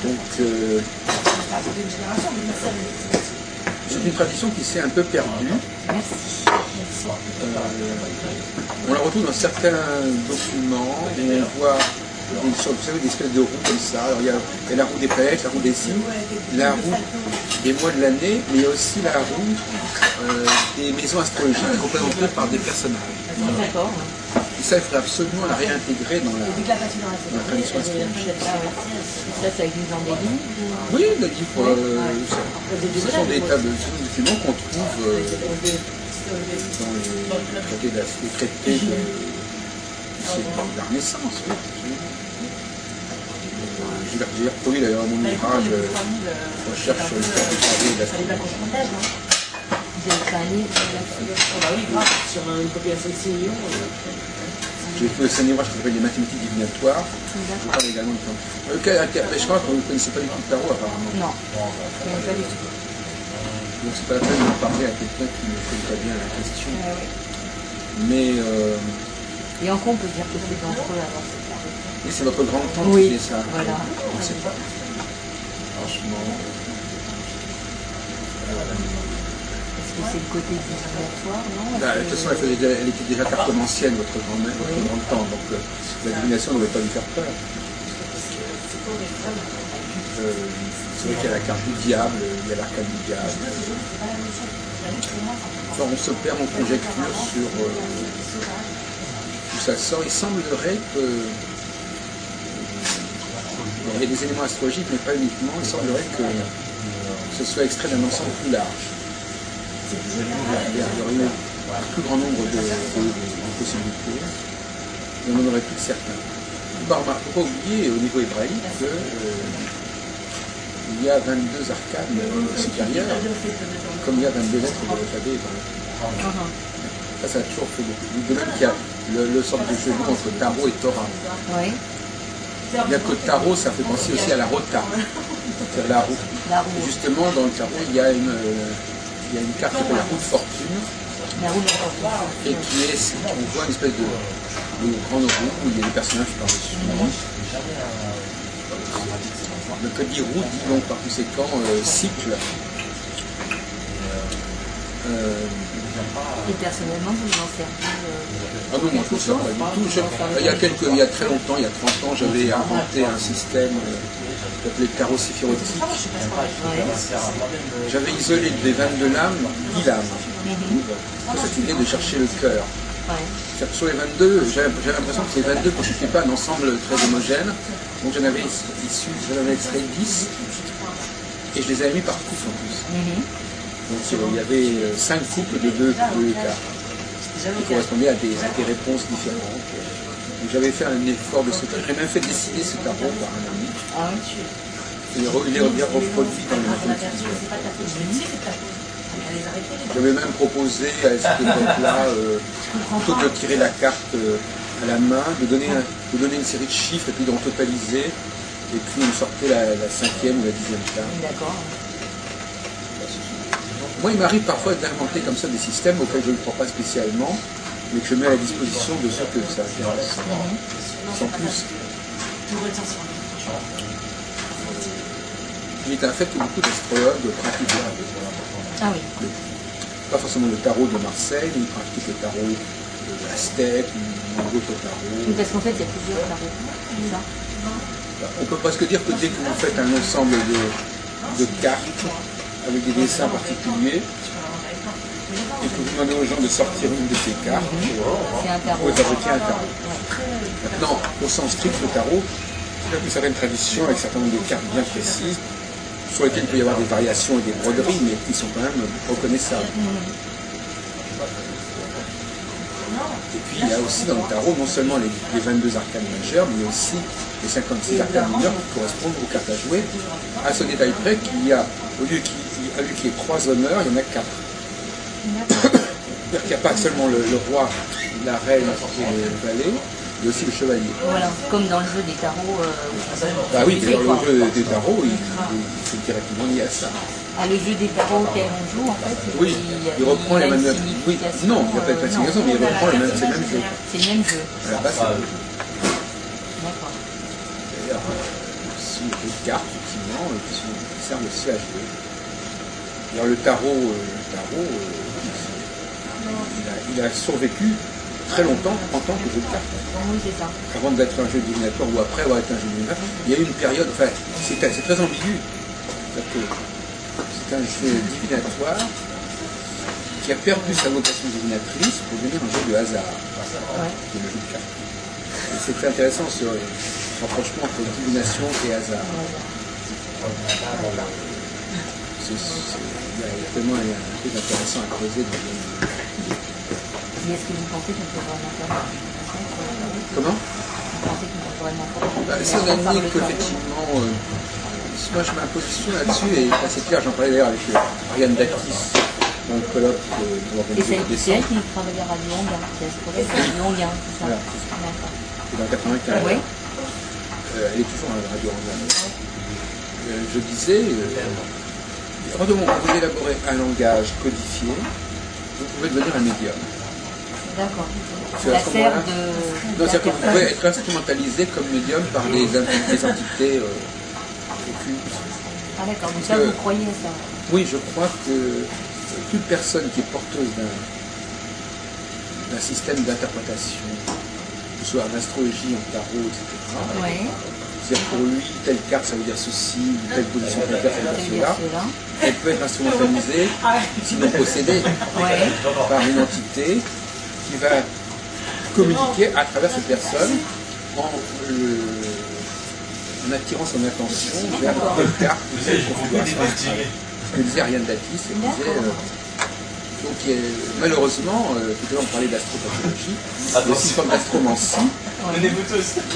Donc, c'est une tradition qui s'est un peu perdue. On la retrouve dans certains documents où on voit vous savez, des espèces de roues comme ça. Alors, il y a la roue des planètes, la roue des signes, la roue des mois de l'année, mais il y a aussi la roue des maisons astrologiques représentées par des personnages. d'accord. Et ça, il faudrait absolument la réintégrer dans la tradition astrologique. Ça existe dans des livres? Oui, les livres, ce sont des tables, documents qu'on trouve dans les traités de la Renaissance. Oui. J'ai reproduit d'ailleurs mon ouvrage Recherche sur le travail de l'astrologie. Vous avez fait un livre là-dessus? Sur une population de 6 millions. J'ai fait un ouvrage qui s'appelle Les mathématiques divinatoires. Je parle également du temps. Je crois que vous ne connaissez pas du tout le tarot apparemment. Non, je ne connais pas du tout. Donc c'est pas la peine de parler à quelqu'un qui ne connaît pas bien la question. Mais Et en quoi on peut dire que c'est dangereux alors oui, c'est votre grande tante oui, qui fait ça. Voilà. Je ne sais pas. Franchement. Est-ce que c'est le côté divinatoire, non? De toute façon, elle était déjà cartomancienne, votre grand-mère, votre grande tante, donc la divination ne devait pas lui faire peur. C'est vrai qu'il y a la carte du diable, il y a l'arcane du diable. Enfin, on se perd en conjecture sur où ça sort. Il semblerait que il y a des éléments astrologiques, mais pas uniquement. Il semblerait que ce soit extrait d'un ensemble plus large. Il y aurait eu un plus grand nombre de possibilités, et on en aurait plus de certains. Il ne faut pas oublier au niveau hébraïque qu'il y a 22 arcanes supérieures, comme il y a 22 lettres de l'alphabet hébraïque. Ça a toujours fait beaucoup. De même qu'il y a le sorte de jeu entre tarot et Torah. Oui. Bien que tarot, ça fait penser aussi à la rota, c'est-à-dire la roue. Et justement, dans le tarot, il y a une carte qui s'appelle la roue de fortune, et on voit une espèce de grande roue où il y a des personnages par-dessus. Le code dit roue dit donc par conséquent cycle. Et personnellement, vous en servez Ah non, moi je ne sais pas du tout. Il y a très longtemps, il y a 30 ans, j'avais inventé un système qui s'appelait le tarot séphirotique. J'avais isolé des 22 lames, 10 lames. Cette idée de chercher le cœur. Sur les 22, j'avais l'impression que les 22 ne constituaient pas un ensemble très homogène. Donc j'en avais extrait 10 et je les avais mis par couple en plus. Donc il y avait 5 couples de deux cartes qui correspondaient à des réponses différentes. J'avais fait un effort de ce type. J'ai même fait dessiner ce tarot par un ami. Il est bien reproduit dans les mathématiques. J'avais même proposé à cette époque-là, plutôt que de tirer la carte à la main, de donner une série de chiffres et puis d'en totaliser. Et puis on sortait la 5e ou la 10e carte. D'accord. Moi, il m'arrive parfois d'inventer comme ça des systèmes auxquels je ne crois pas spécialement, mais que je mets à la disposition de ceux que ça intéresse. Sans plus. Il est un fait que beaucoup d'astrologues pratiquent là. Ah oui. Pas forcément le tarot de Marseille, mais ils pratiquent le tarot de l'Aztèque ou d'autres tarots. Parce qu'en fait, il y a plusieurs tarots. C'est ça. On peut presque dire que dès que vous faites un ensemble de cartes avec des dessins particuliers, et que vous demandez aux gens de sortir une de ces cartes, C'est un tarot. vous fabriquez un tarot. Maintenant, au sens strict, le tarot, il y a une certaine tradition avec un certain nombre de cartes bien précises, sur lesquelles il peut y avoir des variations et des broderies, mais qui sont quand même reconnaissables. Et puis il y a aussi dans le tarot non seulement les 22 arcanes majeurs, mais aussi les 56 arcanes mineurs qui correspondent aux cartes à jouer, à ce détail près qu'il y a, au lieu qu'il y ait 3 honneurs, il y en a 4. C'est-à-dire qu'il n'y a pas seulement le roi, la reine et le valet, il y a aussi le chevalier. Voilà, comme dans le jeu des tarots. Bah oui, d'ailleurs, le jeu des tarots, c'est directement lié à ça. Ah, le jeu des tarots auquel on joue, en fait, Oui, il reprend les mêmes. Oui, non, il n'y a pas de signification, signification, mais il reprend les mêmes jeux. C'est le même jeu. À la base, c'est le même jeu. D'accord. D'ailleurs, aussi des cartes, effectivement, qui servent aussi à jouer. Alors le tarot, il a survécu très longtemps en tant que jeu de cartes. Oui, c'est ça. Avant d'être un jeu divinatoire ou après avoir été un jeu divinatoire, il y a eu une période, enfin, c'est très ambigu. C'est un jeu divinatoire qui a perdu sa vocation divinatrice pour devenir un jeu de hasard, qui est le jeu de cartes. Et c'est très intéressant ce rapprochement entre divination et hasard. Il y a tellement un truc intéressant à creuser dans le... Mais est-ce que vous pensez qu'on peut vraiment faire Comment? Vous pensez qu'on peut vraiment faire Ça indique qu'effectivement, moi je mets ma position là-dessus et c'est clair, j'en parlais d'ailleurs avec Ariane Dakis dans le colloque de Et l'organisation c'est elle qui travaille à Radio Anguin, qui est astrologue à Radio Anguin, c'est ça? Voilà. D'accord. C'est dans 95. Oui. Elle est toujours à la Radio Anguin. Je disais, quand vous élaborez un langage codifié, vous pouvez devenir un médium. D'accord. C'est à Ça ce sert moment-là. de... Non, c'est-à-dire que vous pouvez être instrumentalisé comme médium par des entités occultes. Ah d'accord, donc Parce ça que- vous croyez à ça? Oui, je crois que toute personne qui est porteuse d'un système d'interprétation, que ce soit en astrologie, en tarot, etc., Oui. c'est-à-dire pour lui, telle carte ça veut dire ceci, ou telle position telle carte ça Ça veut veut dire dire cela, cela. elle peut être instrumentalisée, sinon possédée, Ouais. par une entité qui va communiquer à travers cette personne en attirant son attention vers telle carte ou telle configuration astrale. Ce que disait Ariane Dakis, elle disait, donc malheureusement, tout à l'heure on parlait d'astropathologie, il y a aussi une forme d'astromancie,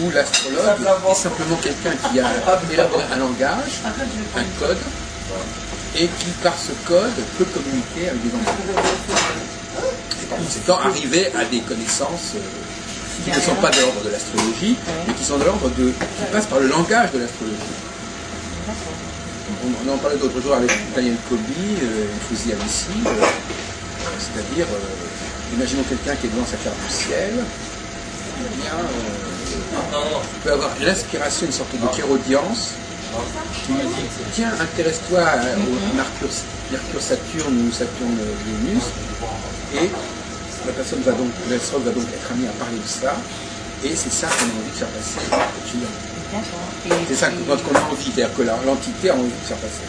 où l'astrologue est simplement quelqu'un qui a élaboré un langage, un code, et qui par ce code peut communiquer avec des entités. Et par conséquent arriver à des connaissances qui ne sont pas de l'ordre de l'astrologie, mais qui sont de l'ordre qui passent par le langage de l'astrologie. On en parlait d'autres jours avec Daniel Colby, Fouzi Amissi, c'est-à-dire, imaginons quelqu'un qui est devant sa carte du ciel, eh bien, il peut avoir l'inspiration, une sorte de clairaudience, qui lui dit, tiens, intéresse-toi au Mercure Saturne ou Saturne Vénus, et la personne va donc, l'astrologue va donc être amené à parler de ça, et c'est ça qu'on a envie de faire passer au client. C'est ça qu'on a envie, c'est-à-dire que l'entité a envie de faire passer.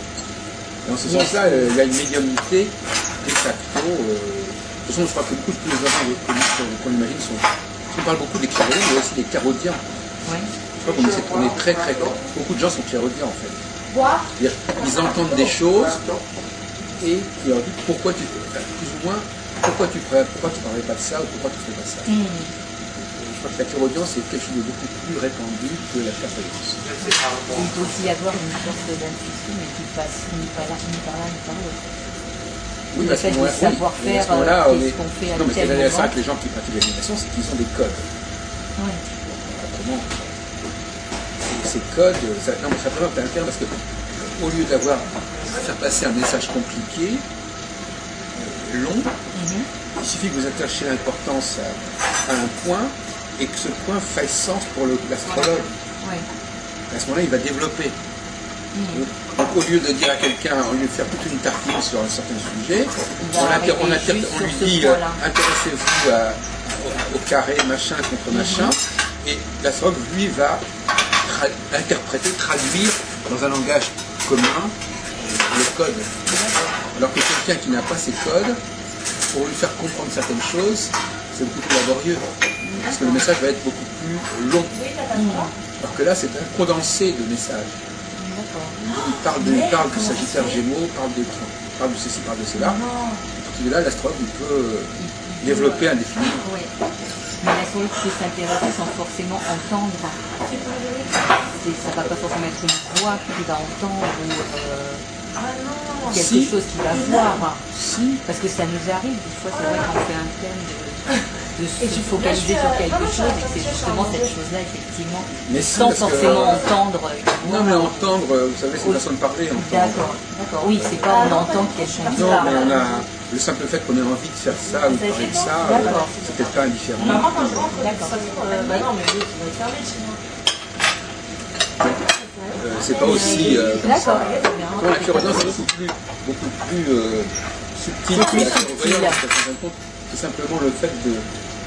Dans ce sens-là, il y a une médiumnité de facto. De toute façon, je crois que beaucoup de les enfants qu'on imagine sont. On parle beaucoup des clairaudiens, mais aussi des clairaudiens. Oui. Je crois qu'on est très très grand. Beaucoup de gens sont clairaudiens en fait. C'est-à-dire, ils entendent des choses et ils leur disent pourquoi tu plus ou moins pourquoi tu parlerais pas de ça ou pourquoi tu fais pas ça. Je crois que la clairaudience est quelque chose de beaucoup plus répandu que la clairvoyance. Il peut aussi y avoir une sorte d'intuition, mais qui passe ni par là, ni par là, ni par l'autre. Oui, Le parce fait que de savoir faire qu'est-ce qu'on fait à non, mais tel c'est moment. ça que les gens qui pratiquent la méditation, c'est qu'ils ont des codes. Oui. Autrement, ces codes, non, mais ça présente un intérêt parce que au lieu d'avoir à faire passer un message compliqué, long, il suffit que vous attachiez l'importance à un point et que ce point fasse sens pour l'astrologue. Ouais. À ce moment-là, il va développer. Donc, au lieu de dire à quelqu'un, au lieu de faire toute une tartine sur un certain sujet, on lui dit intéressez-vous au carré, machin contre machin, et l'astrologue, lui, va interpréter, traduire dans un langage commun le code. Alors que quelqu'un qui n'a pas ces codes, pour lui faire comprendre certaines choses, c'est beaucoup plus laborieux. Parce que le message va être beaucoup plus long. Alors que là, c'est un condensé de messages. Il parle du Sagittaire Gémeaux, parle de ceci, parle de cela. À partir de là, l'astrologue peut développer indéfiniment. Oui. Mais l'astrologue peut s'intéresser sans forcément entendre. Ça ne va pas forcément être une voix qu'il va entendre ou quelque chose qu'il va voir. Si. Parce que ça nous arrive, des fois, c'est vrai qu'on fait un thème de se focaliser sur quelque chose et que c'est justement cette chose-là, effectivement, mais si, sans forcément entendre. Non, mais entendre, vous savez, c'est une façon de parler. D'accord, d'accord. Oui, c'est pas on entend quelqu'un qui parle. parle. Non, mais on a le simple fait qu'on ait envie de faire ça ou de parler de ça, c'est peut-être pas indifférent. D'accord. C'est pas aussi comme ça. D'accord. Pour la clairvoyance, c'est beaucoup plus subtil que la clairvoyance. C'est simplement le fait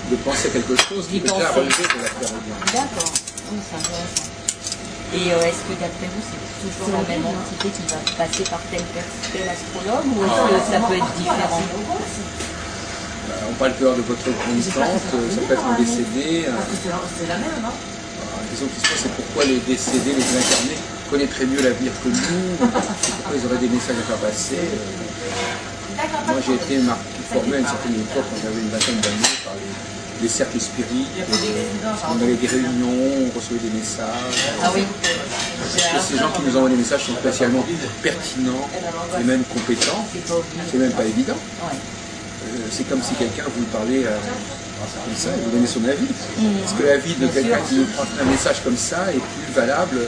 de penser à quelque chose qui peut déjà relever de la clairvoyance. D'accord, oui, c'est intéressant. Et est-ce que d'après vous, c'est toujours la même entité qui va passer par tel astrologue ou est-ce que ça peut être différent? On parle peur de votre constante, ça peut être un décédé. C'est la même, non? La question qui se pose, c'est pourquoi les décédés, les incarnés, connaîtraient mieux l'avenir que nous, pourquoi ils auraient des messages à faire passer. Moi, j'ai été formé à une certaine époque, quand j'avais une vingtaine d'années, par les cercles spirites. On avait des réunions, on recevait des messages. Ah oui. Parce que ces gens qui nous envoient des messages sont spécialement pertinents et même compétents. C'est même pas évident. C'est comme si quelqu'un vous parlait comme ça et vous donnait son avis. Parce que l'avis de quelqu'un qui nous transmet un message comme ça est plus valable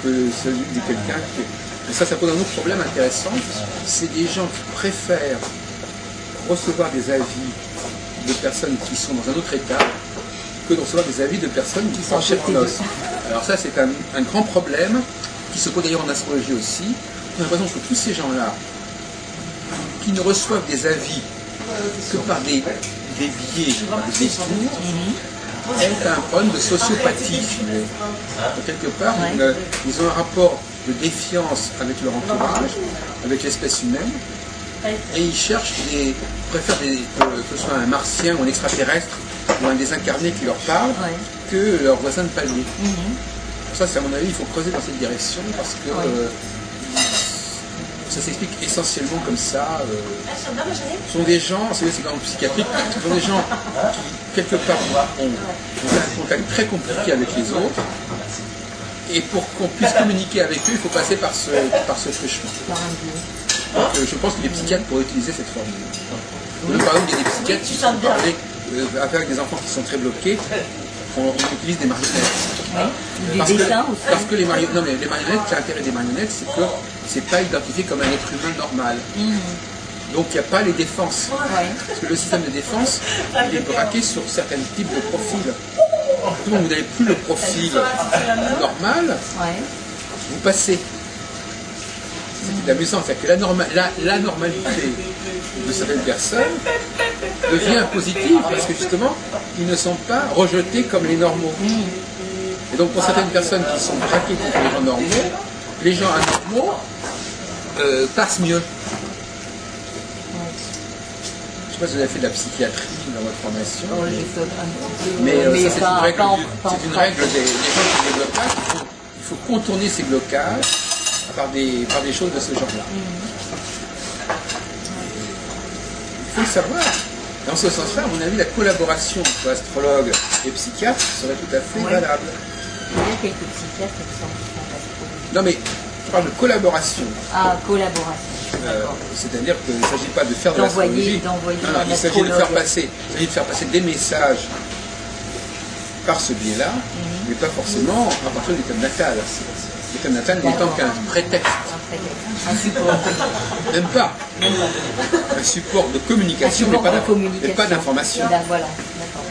que celui de quelqu'un qui... Et ça pose un autre problème intéressant. C'est des gens qui préfèrent recevoir des avis de personnes qui sont dans un autre état que de recevoir des avis de personnes qui sont en chair en os. Alors ça, c'est un grand problème qui se pose d'ailleurs en astrologie aussi. J'ai l'impression que tous ces gens-là qui ne reçoivent des avis que par des biais, par des discours, est un problème de sociopathie. Quelque part, ils ont un rapport de défiance avec leur entourage, avec l'espèce humaine, et ils préfèrent que ce soit un martien ou un extraterrestre ou un désincarné qui leur parle que leur voisin de palier. Ça, c'est à mon avis, il faut creuser dans cette direction parce que ça s'explique essentiellement comme ça. Ce sont des gens, c'est dans le psychiatrique, ce sont des gens qui, quelque part, ont un contact très compliqué avec les autres. Et pour qu'on puisse communiquer avec eux, il faut passer par ce chemin. Donc, je pense que les psychiatres pourraient utiliser cette formule. Par exemple, il y a des psychiatres qui sont parlés avec des enfants qui sont très bloqués. On utilise des marionnettes. Des dessins aussi. Parce que les marionnettes, l'intérêt des marionnettes, c'est que c'est pas identifié comme un être humain normal. Donc il n'y a pas les défenses. Parce que le système de défense, il est braqué sur certains types de profils. Donc vous n'avez plus le profil normal, vous passez. C'est amusant, c'est que la normalité de certaines personnes devient positive parce que justement, ils ne sont pas rejetés comme les normaux. Et donc pour certaines personnes qui sont braquées contre les gens normaux, les gens anormaux passent mieux. Je ne sais pas si vous avez fait de la psychiatrie dans votre formation. Mais ça, c'est une règle des gens qui ont des blocages. Il faut contourner ces blocages par des choses de ce genre-là. Il faut le savoir. Dans ce sens-là, à mon avis, la collaboration entre astrologue et psychiatre serait tout à fait valable. Il y a quelques psychiatres qui sont astrologues. Non mais, je parle de collaboration. Ah, collaboration. C'est-à-dire qu'il ne s'agit pas de faire de l'astrologie. Il s'agit de faire passer des messages par ce biais-là, mais pas forcément à partir du thème natal. Le thème natal n'étant qu'un prétexte. fait. Un support. Même pas. Un support de communication, mais pas d'information. Voilà, d'accord.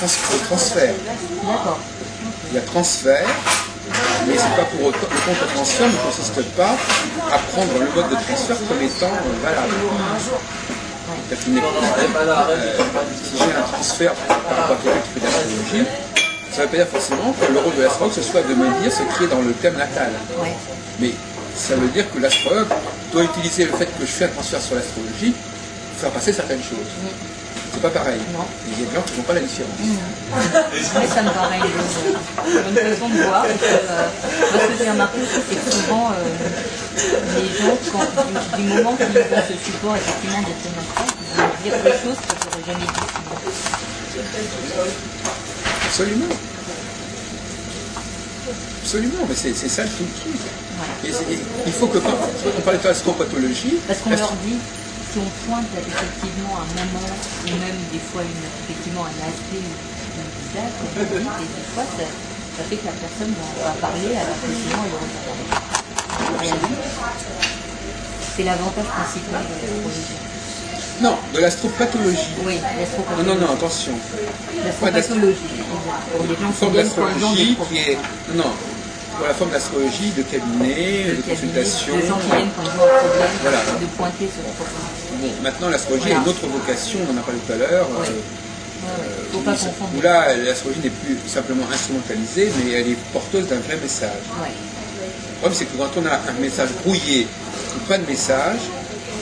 Un support de transfert. D'accord. Il y a transfert, mais c'est pas pour autant, le contre-transfert ne consiste pas à prendre le mode de transfert comme étant valable. C'est-à-dire qu'il n'est pas, si j'ai un transfert par rapport à quelqu'un qui fait de l'astrologie, ça ne veut pas dire forcément que le rôle de l'astrologue ce soit de me dire ce qui est dans le thème natal. Ouais. Mais ça veut dire que l'astrologue doit utiliser le fait que je fais un transfert sur l'astrologie pour faire passer certaines choses. C'est pas pareil. Non. Il y a des gens qui ne font pas la différence. Mais ça me paraît une bonne façon de voir. Parce que, moi, ce que j'ai remarqué aussi, c'est que souvent, les gens, du moment qu'ils ont ce support effectivement de ce natal, ils vont dire des choses qu'ils n'auraient jamais dit sinon. Absolument. Absolument, mais c'est ça tout le truc. Voilà. Et il faut que quand on parle de l'astropathologie, Parce qu'on leur dit, si on pointe effectivement un moment, ou même des fois effectivement un aspect ou un visage, comme vous dites, et des fois ça fait que la personne va parler alors que sinon elle aurait pas parlé. Rien dit. C'est l'avantage principal de l'astrologie. non, de l'astropathologie. Oui, l'astropathologie. Non, attention. L'astropathologie. Pour les gens Une forme qui viennent pour d'astrologie qui est. Non, pour la forme d'astrologie, de cabinet, de consultation. De gens qui viennent quand ils ont un problème, Voilà. de pointer sur le problème. Bon, maintenant, l'astrologie a une autre vocation, on en a parlé tout à l'heure. Oui. Faut pas confondre. Où là, l'astrologie n'est plus simplement instrumentalisée, mais elle est porteuse d'un vrai message. Ouais. Le problème, c'est que quand on a un message brouillé ou pas de message,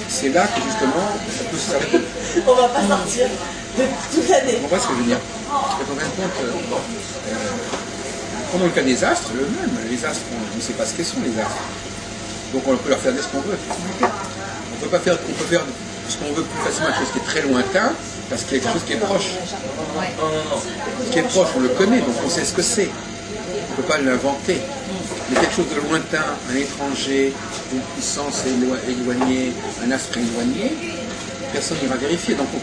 c'est là que justement, ça peut s'arrêter. On va pas sortir de toute l'année. Vous comprenez ce que je veux dire? Parce qu'en fin de compte, prenons le cas des astres, le même. Les astres, on ne sait pas ce qu'ils sont, les astres. Donc on peut leur faire dire ce qu'on veut. On peut faire ce qu'on veut plus facilement, quelque chose qui est très lointain, parce qu'il y a quelque chose qui est proche. Ouais. Ce qui est proche, on le connaît, donc on sait ce que c'est. On ne peut pas l'inventer. Mais quelque chose de lointain, un étranger, une puissance éloignée, un astre éloigné, personne n'ira vérifier. Donc on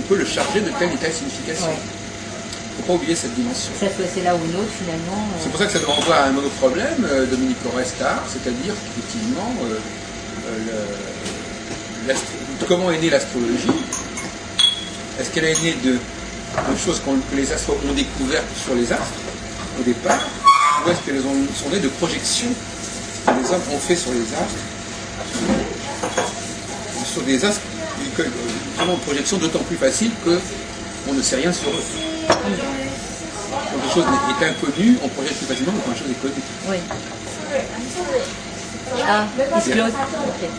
peut le charger de telle et telle signification. Il ne faut pas oublier cette dimension. Que ça soit c'est là ou une autre, finalement. C'est pour ça que ça nous renvoie à un autre problème, Dominique Orestar, c'est-à-dire qu'effectivement, comment est née l'astrologie? Est-ce qu'elle est née de choses que les astres ont découvertes sur les astres au départ, ou est-ce qu'elles sont nées de projections que les hommes ont fait sur les astres, sur des astres, une projection d'autant plus facile qu'on ne sait rien sur eux. Quand quelque chose est inconnu, on projette plus facilement que quand quelque chose est connu. Oui. Ah, il se close. Ok.